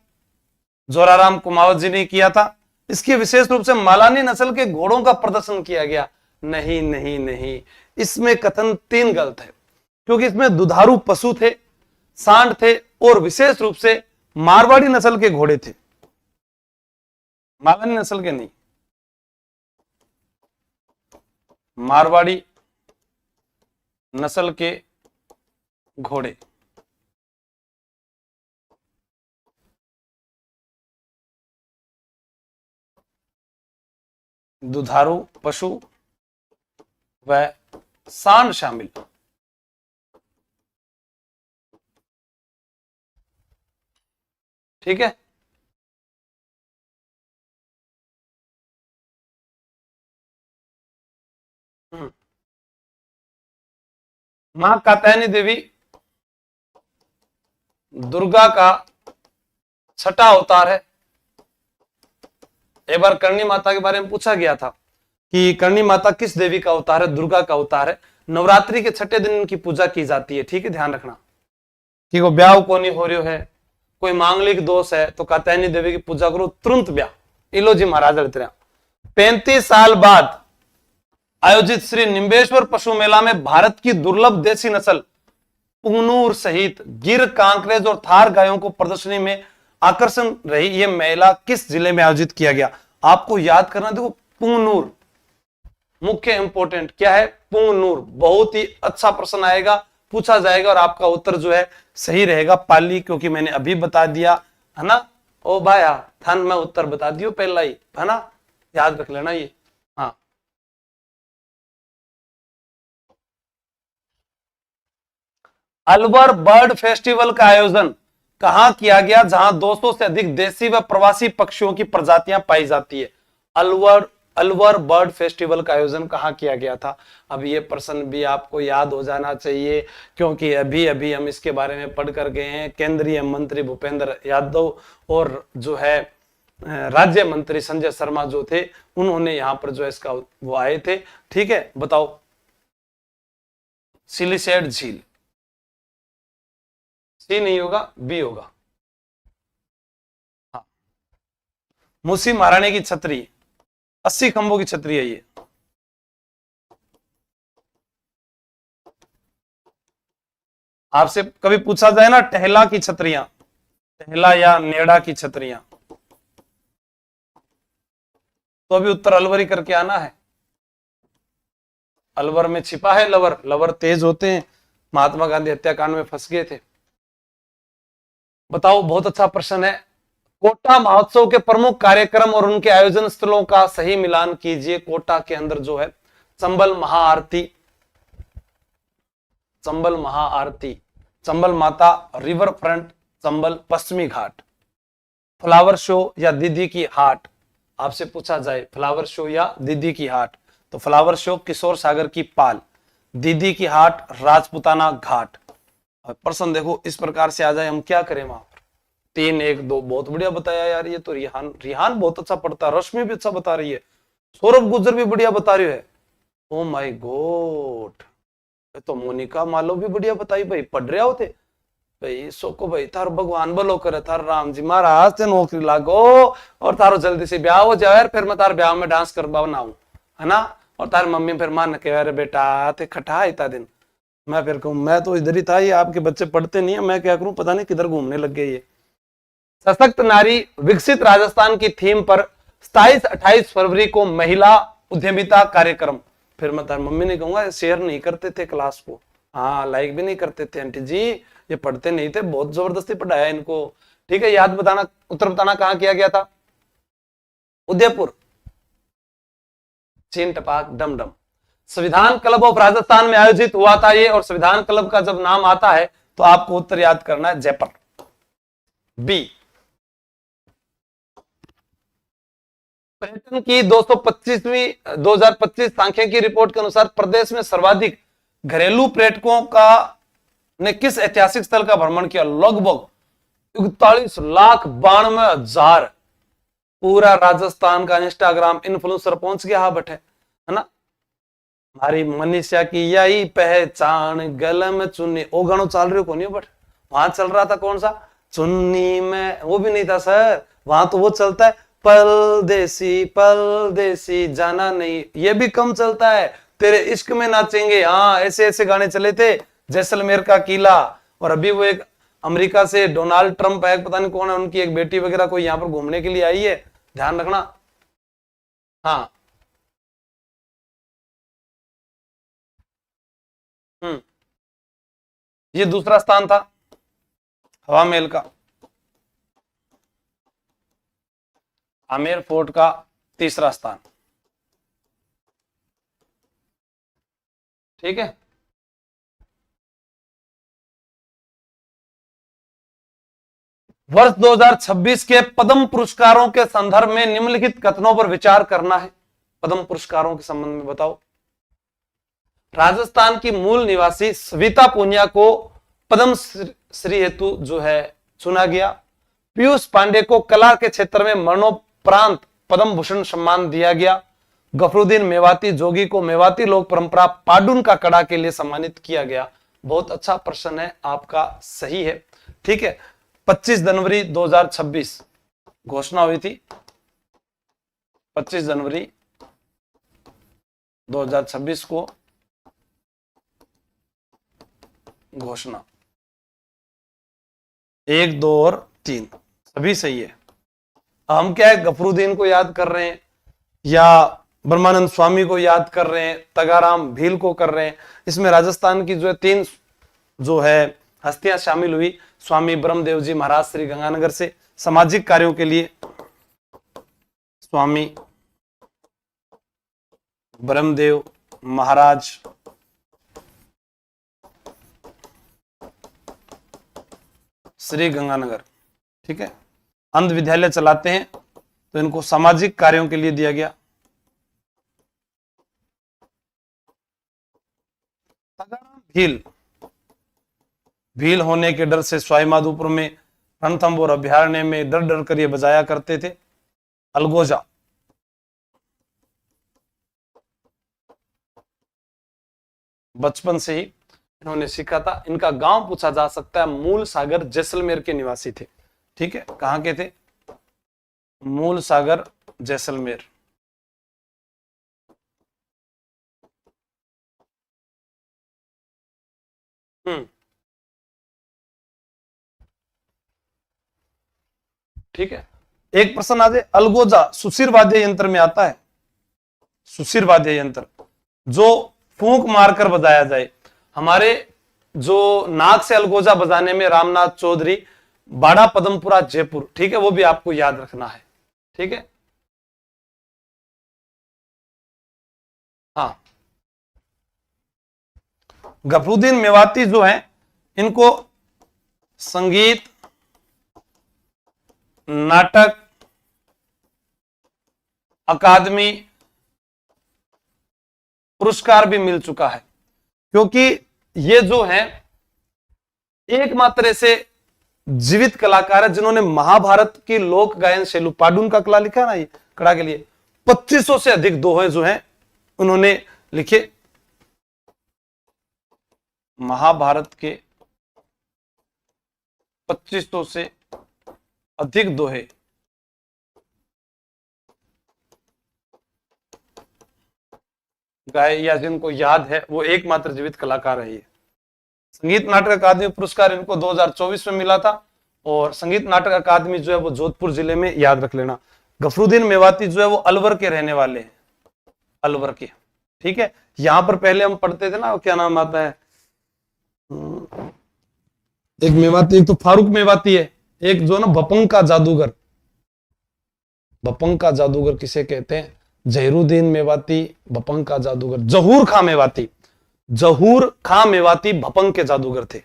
जोराराम कुमावत जी ने किया था। इसकी विशेष रूप से मालानी नस्ल के घोड़ों का प्रदर्शन किया गया। नहीं नहीं नहीं, इसमें कथन 3 गलत है, क्योंकि इसमें दुधारू पशु थे, सांड थे और विशेष रूप से मारवाड़ी नस्ल के घोड़े थे, मालानी नस्ल के नहीं, मारवाड़ी नस्ल के घोड़े। दुधारू पशु व सांड शामिल। ठीक है, मां कात्यायनी देवी दुर्गा का 6ठा अवतार है। एक बार करणी माता के बारे में पूछा गया था कि करणी माता किस देवी का अवतार है? दुर्गा का अवतार है। नवरात्रि के छठे दिन इनकी पूजा की जाती है। ठीक है, ध्यान रखना कि वो ब्याह को नहीं हो रही है, कोई मांगलिक दोष है तो कात्यायनी देवी की पूजा करो, तुरंत ब्याह। इलो जी महाराज अड़तरा 35 साल बाद आयोजित श्री निम्बेश्वर पशु मेला में भारत की दुर्लभ देसी नस्ल पुंगनूर सहित गिर, कांकरेज और थार गायों को प्रदर्शनी में आकर्षण रही। यह मेला किस जिले में आयोजित किया गया? आपको याद करना, देखो पुंगनूर मुख्य इंपोर्टेंट क्या है, पुंगनूर। बहुत ही अच्छा प्रश्न आएगा, पूछा जाएगा और आपका उत्तर जो है सही रहेगा पाली, क्योंकि मैंने अभी बता दिया है ना। ओ भाया थान मैं उत्तर बता दियो पहला ही, है ना, याद रख लेना ये। हाँ, अलवर बर्ड फेस्टिवल का आयोजन कहां किया गया जहां 200 से अधिक देसी व प्रवासी पक्षियों की प्रजातियां पाई जाती है? अलवर बर्ड फेस्टिवल का आयोजन कहां किया गया था? अब ये प्रश्न भी आपको याद हो जाना चाहिए, क्योंकि अभी अभी हम इसके बारे में पढ़ कर गए हैं। केंद्रीय मंत्री भूपेंद्र यादव और जो है राज्य मंत्री संजय शर्मा जो थे, उन्होंने यहां पर जो है इसका वो आए थे। ठीक है, बताओ। सिलिसेट झील, सी नहीं होगा, बी होगा। हाँ, मूसी महारानी की छतरी, 80 खंभों की छतरी है ये। आपसे कभी पूछा जाए ना टहला की छतरियां, टहला या नेड़ा की छतरियां, तो अभी उत्तर अलवर ही करके आना है। अलवर में छिपा है लवर, लवर तेज होते हैं, महात्मा गांधी हत्याकांड में फंस गए थे। बताओ, बहुत अच्छा प्रश्न है। कोटा महोत्सव के प्रमुख कार्यक्रम और उनके आयोजन स्थलों का सही मिलान कीजिए। कोटा के अंदर जो है चंबल महाआरती, चंबल महाआरती, चंबल माता रिवर फ्रंट, चंबल पश्चिमी घाट, फ्लावर शो या दीदी की हाट। आपसे पूछा जाए फ्लावर शो या दीदी की हाट, तो फ्लावर शो किशोर सागर की पाल, दीदी की हाट राजपुताना घाट। प्रश्न देखो इस प्रकार से आ जाए, हम क्या करें वहां पर? 3, 1, 2, बहुत बढ़िया बताया यार। ये तो रिहान बहुत अच्छा पढ़ता है, रश्मि भी अच्छा बता रही है, सौरभ गुजर भी बढ़िया बता रही है। ओ माय गॉड, तो मोनिका मालो भी बढ़िया बताई भाई, पढ़ रहे होते भाई। सोको भाई थारो भगवान भलो करे, थार राम जी महाराज ते नौकरी लागो और थारो जल्दी से ब्याह हो जाए, फिर मैं तार ब्याह में डांस करवा बनाऊं, है ना। और तार मम्मी फिर मान के अरे बेटा ते खटा इतना दिन, मैं फिर कहूं मैं तो इधर ही था, ये आपके बच्चे पढ़ते नहीं है, मैं क्या करूं, पता नहीं किधर घूमने लग गए ये। सशक्त नारी विकसित राजस्थान की थीम पर 27-28 फरवरी को महिला उद्यमिता कार्यक्रम। फिर मैं तार मम्मी ने कहूंगा शेयर नहीं करते थे क्लास को, हाँ लाइक भी नहीं करते थे आंटी जी, ये पढ़ते नहीं थे, बहुत जबरदस्ती पढ़ाया इनको। ठीक है, याद बताना, उत्तर बताना कहां किया गया था? उदयपुर, चीन टपाक डमडम। संविधान क्लब ऑफ राजस्थान में आयोजित हुआ था ये, और संविधान क्लब का जब नाम आता है तो आपको उत्तर याद करना है जयपुर, बी। पर्यटन की 2025 सांख्यिकी रिपोर्ट के अनुसार प्रदेश में सर्वाधिक घरेलू पर्यटकों का ने किस ऐतिहासिक स्थल का भ्रमण किया? लगभग 41,92,000। पूरा राजस्थान का इंस्टाग्राम इन्फ्लुएंसर पहुंच गया, हाँ बट है ना। हमारी मनीषा की यही पहचान, गले में चुन्नी, वो गाना चल रही हो कौन, बट वहां चल रहा था कौन सा, चुन्नी में, वो भी नहीं था सर, वहां तो वो चलता है परदेसी जाना नहीं, ये भी कम चलता है, तेरे इश्क में नाचेंगे, हाँ ऐसे ऐसे गाने चले थे, जैसलमेर का किला। और अभी वो एक अमेरिका से डोनाल्ड ट्रंप है, पता नहीं कौन है, उनकी एक बेटी वगैरह कोई यहाँ पर घूमने के लिए आई है, ध्यान रखना। हाँ, ये दूसरा स्थान था हवा महल का, आमेर फोर्ट का तीसरा स्थान। ठीक है, वर्ष 2026 के पद्म पुरस्कारों के संदर्भ में निम्नलिखित कथनों पर विचार करना है। पद्म पुरस्कारों के संबंध में बताओ। राजस्थान की मूल निवासी सविता पूनिया को पद्म श्री हेतु जो है चुना गया। पीयूष पांडे को कला के क्षेत्र में मरणोपरांत पद्म भूषण सम्मान दिया गया। गफरुद्दीन मेवाती जोगी को मेवाती लोक परंपरा पाडुन का कड़ा के लिए सम्मानित किया गया। बहुत अच्छा प्रश्न है आपका, सही है। ठीक है, 25 जनवरी 2026 घोषणा हुई थी, 25 जनवरी 2026 को घोषणा। 1, 2 और 3 सभी सही है। हम क्या है, गफरुद्दीन को याद कर रहे हैं या ब्रह्मानंद स्वामी को याद कर रहे हैं, तगाराम भील को कर रहे हैं। इसमें राजस्थान की जो है 3 जो है हस्तियां शामिल हुई। स्वामी ब्रह्मदेव जी महाराज श्री गंगानगर से सामाजिक कार्यों के लिए, स्वामी ब्रह्मदेव महाराज श्री गंगानगर, ठीक है, अंध विद्यालय चलाते हैं, तो इनको सामाजिक कार्यों के लिए दिया गया। भील, भील होने के डर से सवाई माधोपुर में रणथंभौर अभयारण्य में डर डर कर ये बजाया करते थे। अलगोजा, बचपन से ही इन्होंने सीखा था। इनका गांव पूछा जा सकता है, मूल सागर जैसलमेर के निवासी थे। ठीक है, कहां के थे? मूल सागर जैसलमेर। ठीक है, एक प्रश्न आ जाए, अलगोजा सुशिर वाद्य यंत्र में आता है। सुशिर वाद्य यंत्र जो फूंक मारकर बजाया जाए। हमारे जो नाक से अलगोजा बजाने में रामनाथ चौधरी, बाड़ा पदमपुरा जयपुर, ठीक है, वो भी आपको याद रखना है। ठीक है, हाँ, गफरुद्दीन मेवाती जो है, इनको संगीत नाटक अकादमी पुरस्कार भी मिल चुका है, क्योंकि ये जो है एकमात्र ऐसे जीवित कलाकार है जिन्होंने महाभारत की लोक गायन शैली, पाडुन का कला लिखा है ना, ये कड़ा के लिए 2500 से अधिक दोहे जो हैं उन्होंने लिखे। महाभारत के 2500 से अधिक दोहे गाए, या जिनको याद है, वो एकमात्र जीवित कलाकार है ये। संगीत नाटक अकादमी पुरस्कार इनको 2024 में मिला था, और संगीत नाटक अकादमी जो है वो जोधपुर जिले में, याद रख लेना। गफरुद्दीन मेवाती जो है वो अलवर के रहने वाले हैं, अलवर के। ठीक है, यहां पर पहले हम पढ़ते थे ना, क्या नाम आता है, एक मेवाती, एक तो फारूक मेवाती है, एक जो ना भपंग का जादूगर। भपंग का जादूगर किसे कहते हैं? जहीरुद्दीन मेवाती, भपंग का जादूगर जहूर खां मेवाती। जहूर खां मेवाती भपंग के जादूगर थे।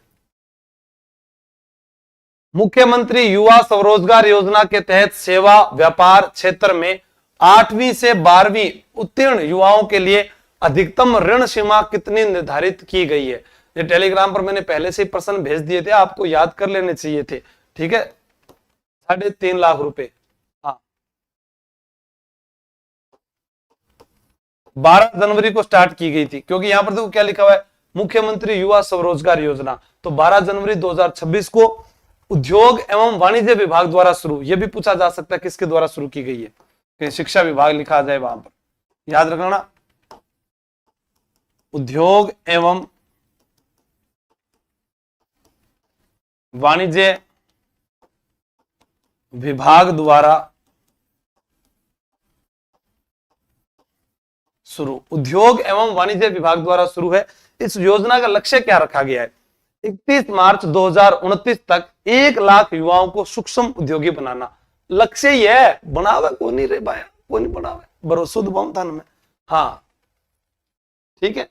मुख्यमंत्री युवा स्वरोजगार योजना के तहत सेवा व्यापार क्षेत्र में 8वीं से 12वीं उत्तीर्ण युवाओं के लिए अधिकतम ऋण सीमा कितनी निर्धारित की गई है? ये टेलीग्राम पर मैंने पहले से ही प्रश्न भेज दिए थे, आपको याद कर लेने चाहिए थे। ठीक है, 3.5 लाख रुपए। हाँ, 12 जनवरी को स्टार्ट की गई थी, क्योंकि यहां पर देखो क्या लिखा हुआ है, मुख्यमंत्री युवा स्वरोजगार योजना। तो 12 जनवरी 2026 को उद्योग एवं वाणिज्य विभाग द्वारा शुरू। यह भी पूछा जा सकता है किसके द्वारा शुरू की गई है, कि शिक्षा विभाग लिखा आ जाए वहां पर, याद रखना। उद्योग एवं वाणिज्य विभाग द्वारा शुरू। उद्योग एवं वाणिज्य विभाग द्वारा शुरू है। इस योजना का लक्ष्य क्या रखा गया है? 31 मार्च 2029 तक 1 लाख युवाओं को सूक्ष्म उद्योगी बनाना। लक्ष्य यह है, बनावे को नहीं रे भाई, को नहीं बनावे, भरोसा दुबाम था में। हाँ, ठीक है,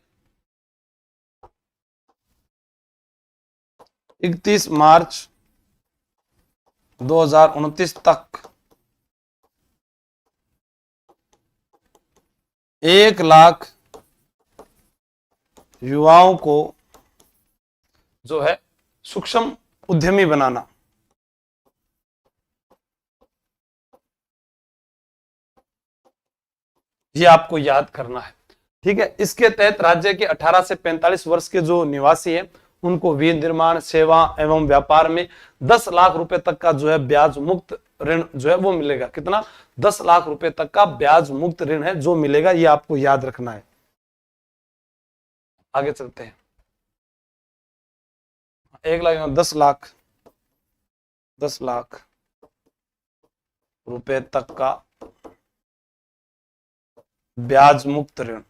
31 मार्च 2029 तक 1 लाख युवाओं को जो है सूक्ष्म उद्यमी बनाना। ये आपको याद करना है। ठीक है, इसके तहत राज्य के 18 से 45 वर्ष के जो निवासी हैं उनको विनिर्माण, सेवा एवं व्यापार में 10 लाख रुपए तक का जो है ब्याज मुक्त ऋण जो है वो मिलेगा। कितना? 10 लाख रुपए तक का ब्याज मुक्त ऋण है जो मिलेगा, ये आपको याद रखना है। आगे चलते हैं। 1 लाख 10 लाख रुपए तक का ब्याज मुक्त ऋण।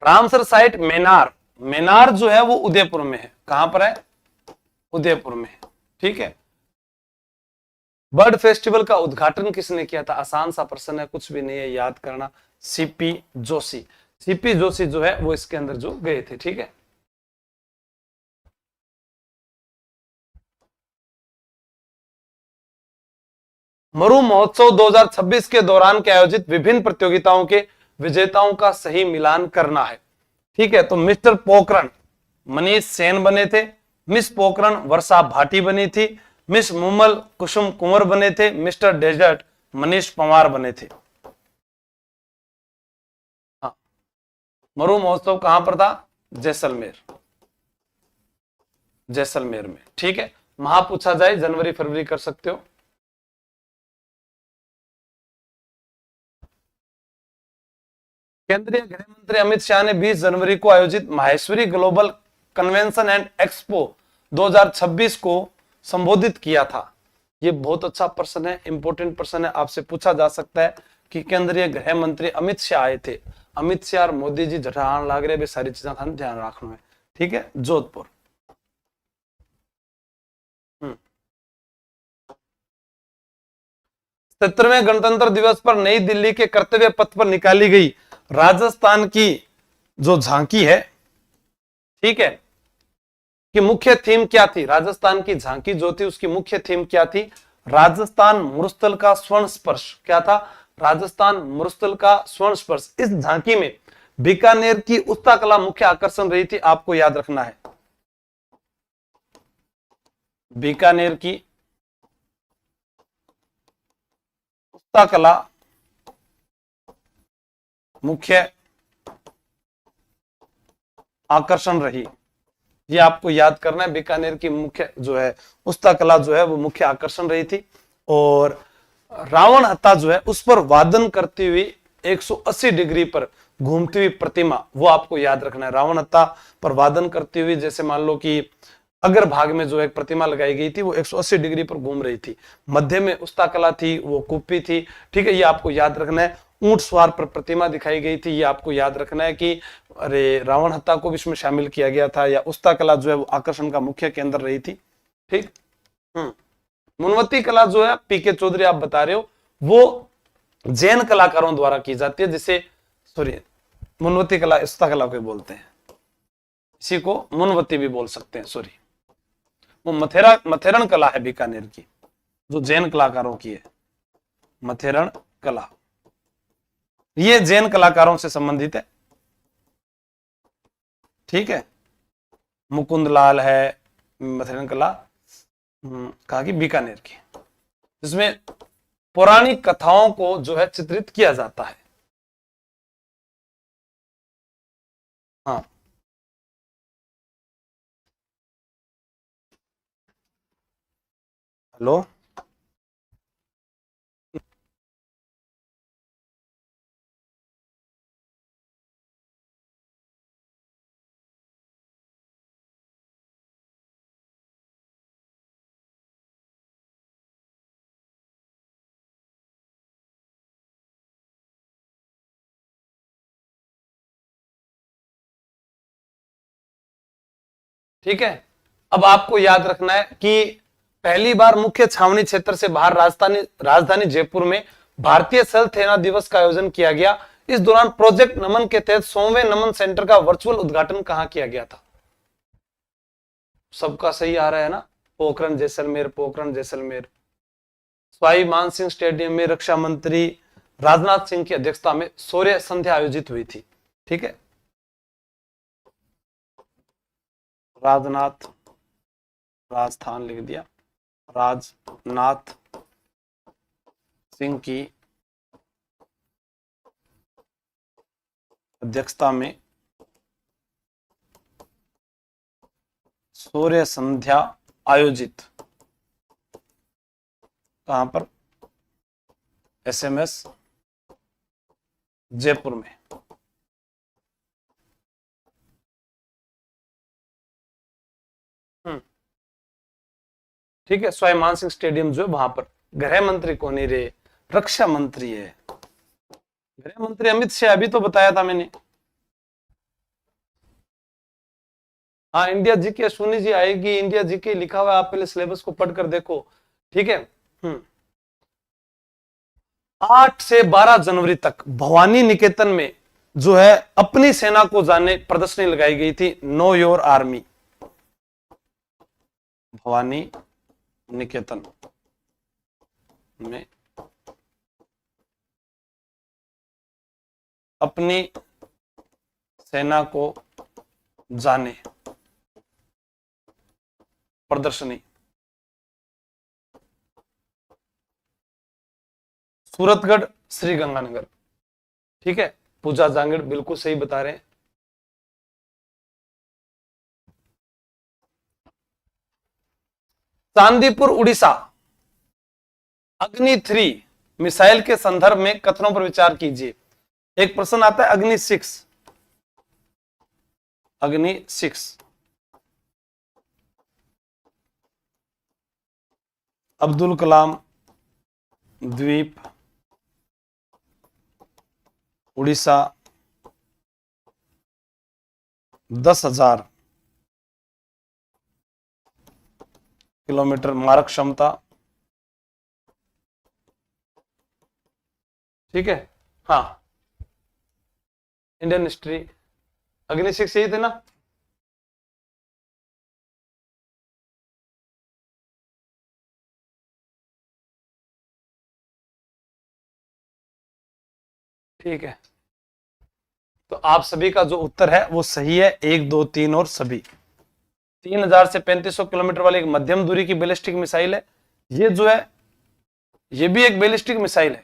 रामसर साइट मेनार, मेनार जो है वो उदयपुर में है। कहां पर है? उदयपुर में है। ठीक है। बर्ड फेस्टिवल का उद्घाटन किसने किया था? आसान सा प्रश्न है, कुछ भी नहीं है, याद करना। सीपी जोशी। सीपी जोशी जो है वो इसके अंदर जो गए थे। ठीक है। मरु महोत्सव 2026 के दौरान के आयोजित विभिन्न प्रतियोगिताओं के विजेताओं का सही मिलान करना है। ठीक है। तो मिस्टर पोखरण मनीष सेन बने थे, मिस पोखरण वर्षा भाटी बनी थी, मिस मुमल कुसुम कुंवर बने थे, मिस्टर डेजर्ट मनीष पंवार बने थे। हाँ, मरु महोत्सव कहां पर था? जैसलमेर, जैसलमेर में। ठीक है। वहां पूछा जाए जनवरी फरवरी कर सकते हो। केंद्रीय गृह मंत्री अमित शाह ने 20 जनवरी को आयोजित Maheshwari global convention and expo 2026 को संबोधित किया था। ये बहुत अच्छा प्रश्न है, इंपॉर्टेंट प्रश्न है, आपसे पूछा जा सकता है कि केंद्रीय गृह मंत्री अमित शाह आए थे। अमित शाह और मोदी जी जठान लाग रहे, सारी चीजें थाने ध्यान रखना है। ठीक है। जोधपुर। 70वें गणतंत्र दिवस पर नई दिल्ली के कर्तव्य पथ पर निकाली गई राजस्थान की जो झांकी है, ठीक है, कि मुख्य थीम क्या थी? राजस्थान की झांकी जो थी उसकी मुख्य थीम क्या थी? राजस्थान मरुस्थल का स्वर्ण स्पर्श। क्या था? राजस्थान मरुस्थल का स्वर्ण स्पर्श। इस झांकी में बीकानेर की उस्ता कला मुख्य आकर्षण रही थी, आपको याद रखना है। बीकानेर की उस्ता कला मुख्य आकर्षण रही, ये आपको याद करना है। बीकानेर की मुख्य जो है उस्ता कला जो है वो मुख्य आकर्षण रही थी। और रावण हत्ता जो है उस पर वादन करती हुई 180 डिग्री पर घूमती हुई प्रतिमा, वो आपको याद रखना है। रावण हत्ता पर वादन करती हुई, जैसे मान लो कि अग्र भाग में जो एक प्रतिमा लगाई गई थी वो 180 डिग्री पर घूम रही थी। मध्य में उस्ता कला थी, वो कुप्पी थी। ठीक है, ये आपको याद रखना है। ऊंट सवार पर प्रतिमा दिखाई गई थी, ये आपको याद रखना है कि अरे रावण हत्या को भी इसमें शामिल किया गया था, या उस्ता कला जो है वो आकर्षण का मुख्य केंद्र रही थी। ठीक। मुनवती कला जो है पीके चौधरी आप बता रहे हो, वो जैन कलाकारों द्वारा की जाती है, जिसे सॉरी मुनवती कला उस्ता कला को बोलते हैं, इसी को मुनवती भी बोल सकते हैं। सॉरी, वो मथेरण कला है बीकानेर की, जो जैन कलाकारों की है, मथेरण कला, ये जैन कलाकारों से संबंधित है। ठीक है। मुकुंद लाल है मथेरण कला कहा कि बीकानेर की, जिसमें पौराणिक कथाओं को जो है चित्रित किया जाता है। हाँ, हेलो, ठीक है। अब आपको याद रखना है कि पहली बार मुख्य छावनी क्षेत्र से बाहर राजधानी जयपुर में भारतीय थल सेना दिवस का आयोजन किया गया। इस दौरान प्रोजेक्ट नमन के तहत 100वें नमन सेंटर का वर्चुअल उद्घाटन कहां किया गया था? सबका सही आ रहा है ना? पोखरण जैसलमेर, पोखरण जैसलमेर। सवाई मानसिंह स्टेडियम में रक्षा मंत्री राजनाथ सिंह की अध्यक्षता में शौर्य संध्या आयोजित हुई थी। ठीक है। राजनाथ, राजस्थान लिख दिया, राजनाथ सिंह की अध्यक्षता में सूर्य संध्या आयोजित, कहां पर, SMS जयपुर में। ठीक है, सवाई मानसिंह स्टेडियम जो है वहां पर। गृह मंत्री कौन है रे, रक्षा मंत्री है, गृह मंत्री अमित शाह, अभी तो बताया था मैंने। हाँ, इंडिया जीके सुनी जी आएगी, इंडिया जीके लिखा हुआ है, आप पहले सिलेबस को पढ़कर देखो। ठीक है। 8 से 12 जनवरी तक भवानी निकेतन में जो है अपनी सेना को जाने प्रदर्शनी लगाई गई थी, नो योर आर्मी। भवानी निकेतन में अपनी सेना को जाने प्रदर्शनी। सूरतगढ़, श्री गंगानगर। ठीक है, पूजा जांगड़ बिल्कुल सही बता रहे हैं। चांदीपुर उड़ीसा, अग्नि 3 मिसाइल के संदर्भ में कथनों पर विचार कीजिए। एक प्रश्न आता है अग्नि 6, अग्नि 6 अब्दुल कलाम द्वीप, उड़ीसा, 10,000 किलोमीटर मारक क्षमता। ठीक है, हाँ, इंडियन हिस्ट्री, अग्नि 6 यही थे ना। ठीक है, तो आप सभी का जो उत्तर है वो सही है, 1, 2, 3 और सभी। 3000 से 3500 किलोमीटर वाली एक मध्यम दूरी की बैलिस्टिक मिसाइल है। ये जो है ये भी एक बैलिस्टिक मिसाइल है,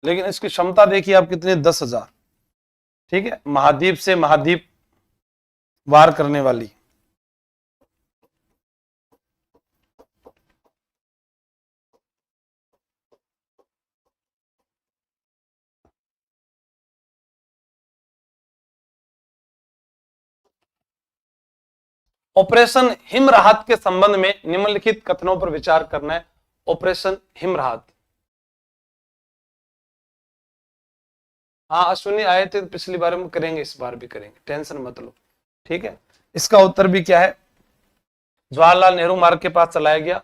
लेकिन इसकी क्षमता देखिए आप कितनी, 10,000। ठीक है, महाद्वीप से महाद्वीप वार करने वाली। ऑपरेशन हिम राहत के संबंध में निम्नलिखित कथनों पर विचार करना है। ऑपरेशन हिम राहत, हाँ अश्विनी आए थे पिछली बार, हम करेंगे, इस बार भी करेंगे, टेंशन मत लो। ठीक है, इसका उत्तर भी क्या है, जवाहरलाल नेहरू मार्ग के पास चलाया गया।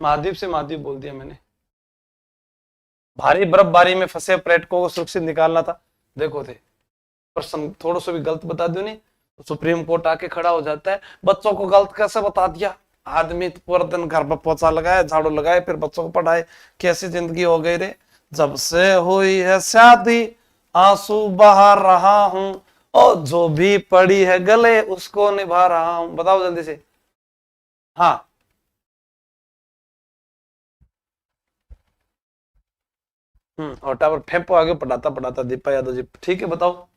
महाद्वीप से महाद्वीप बोल दिया मैंने। भारी बर्फबारी में फंसे पर्यटकों को सुरक्षित निकालना था। देखो थे प्रश्न थोड़ा सा भी गलत बता दो नहीं तो सुप्रीम कोर्ट आके खड़ा हो जाता है, बच्चों को गलत कैसे बता दिया। आदमी पूरा दिन घर पर पोछा लगाए, झाड़ू लगाए, फिर बच्चों को पढ़ाए, कैसी जिंदगी हो गई रे। जब से हुई है शादी आंसू बहा रहा हूं, और जो भी पड़ी है गले उसको निभा रहा हूं। बताओ जल्दी से। हाँ, और टावर फेंपो आगे पढ़ाता पढ़ाता दीपा यादव जी। ठीक है, बताओ।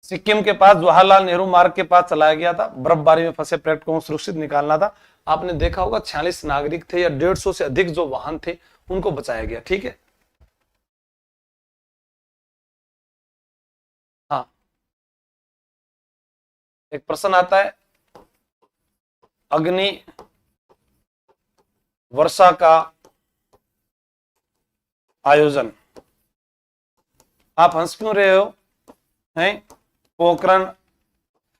सिक्किम के पास जवाहरलाल नेहरू मार्ग के पास चलाया गया था, बर्फबारी में फंसे पर्यटकों को सुरक्षित निकालना था। आपने देखा होगा 46 नागरिक थे या 150 से अधिक जो वाहन थे उनको बचाया गया। ठीक है, हाँ, एक प्रश्न आता है अग्नि वर्षा का आयोजन, आप हंस क्यों रहे हो, हैं? Pokhran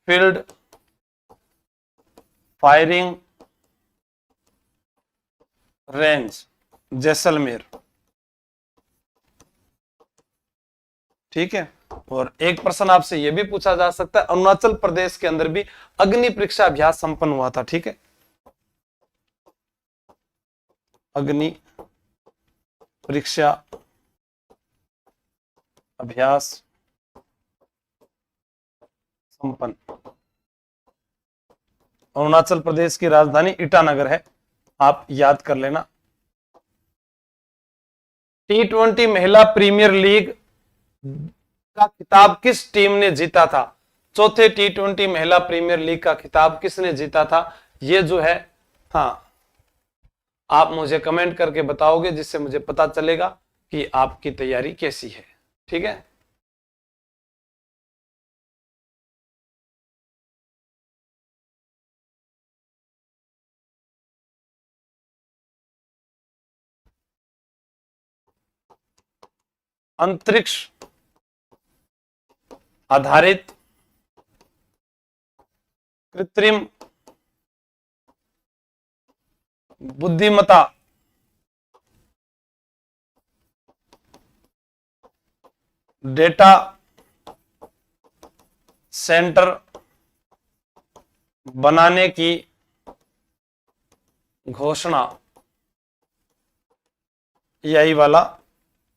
field firing range Jaisalmer. ठीक है, और एक प्रश्न आपसे यह भी पूछा जा सकता है, अरुणाचल प्रदेश के अंदर भी अग्नि परीक्षा अभ्यास संपन्न हुआ था, ठीक है, अग्नि परीक्षा अभ्यास संपन्न। अरुणाचल प्रदेश की राजधानी ईटानगर है, आप याद कर लेना। T20 महिला प्रीमियर लीग का खिताब किस टीम ने जीता था? चौथे T20 महिला प्रीमियर लीग का खिताब किसने जीता था? ये जो है, हाँ, आप मुझे कमेंट करके बताओगे, जिससे मुझे पता चलेगा कि आपकी तैयारी कैसी है, ठीक है। अंतरिक्ष आधारित कृत्रिम बुद्धिमत्ता डेटा सेंटर बनाने की घोषणा, यही वाला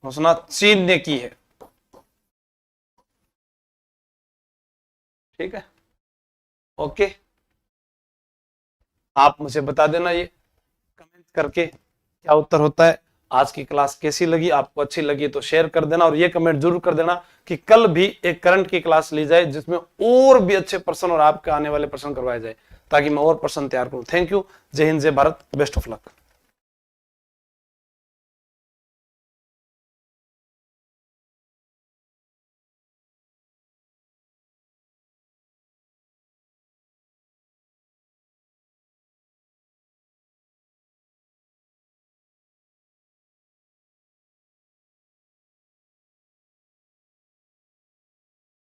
घोषणा चीन ने की है, ठीक है। ओके, आप मुझे बता देना ये कमेंट करके क्या उत्तर होता है। आज की क्लास कैसी लगी? आपको अच्छी लगी तो शेयर कर देना, और ये कमेंट जरूर कर देना कि कल भी एक करंट की क्लास ली जाए जिसमें और भी अच्छे प्रश्न और आपके आने वाले प्रश्न करवाए जाए, ताकि मैं और प्रश्न तैयार करूं। थैंक यू, जय हिंद, जय भारत, बेस्ट ऑफ लक।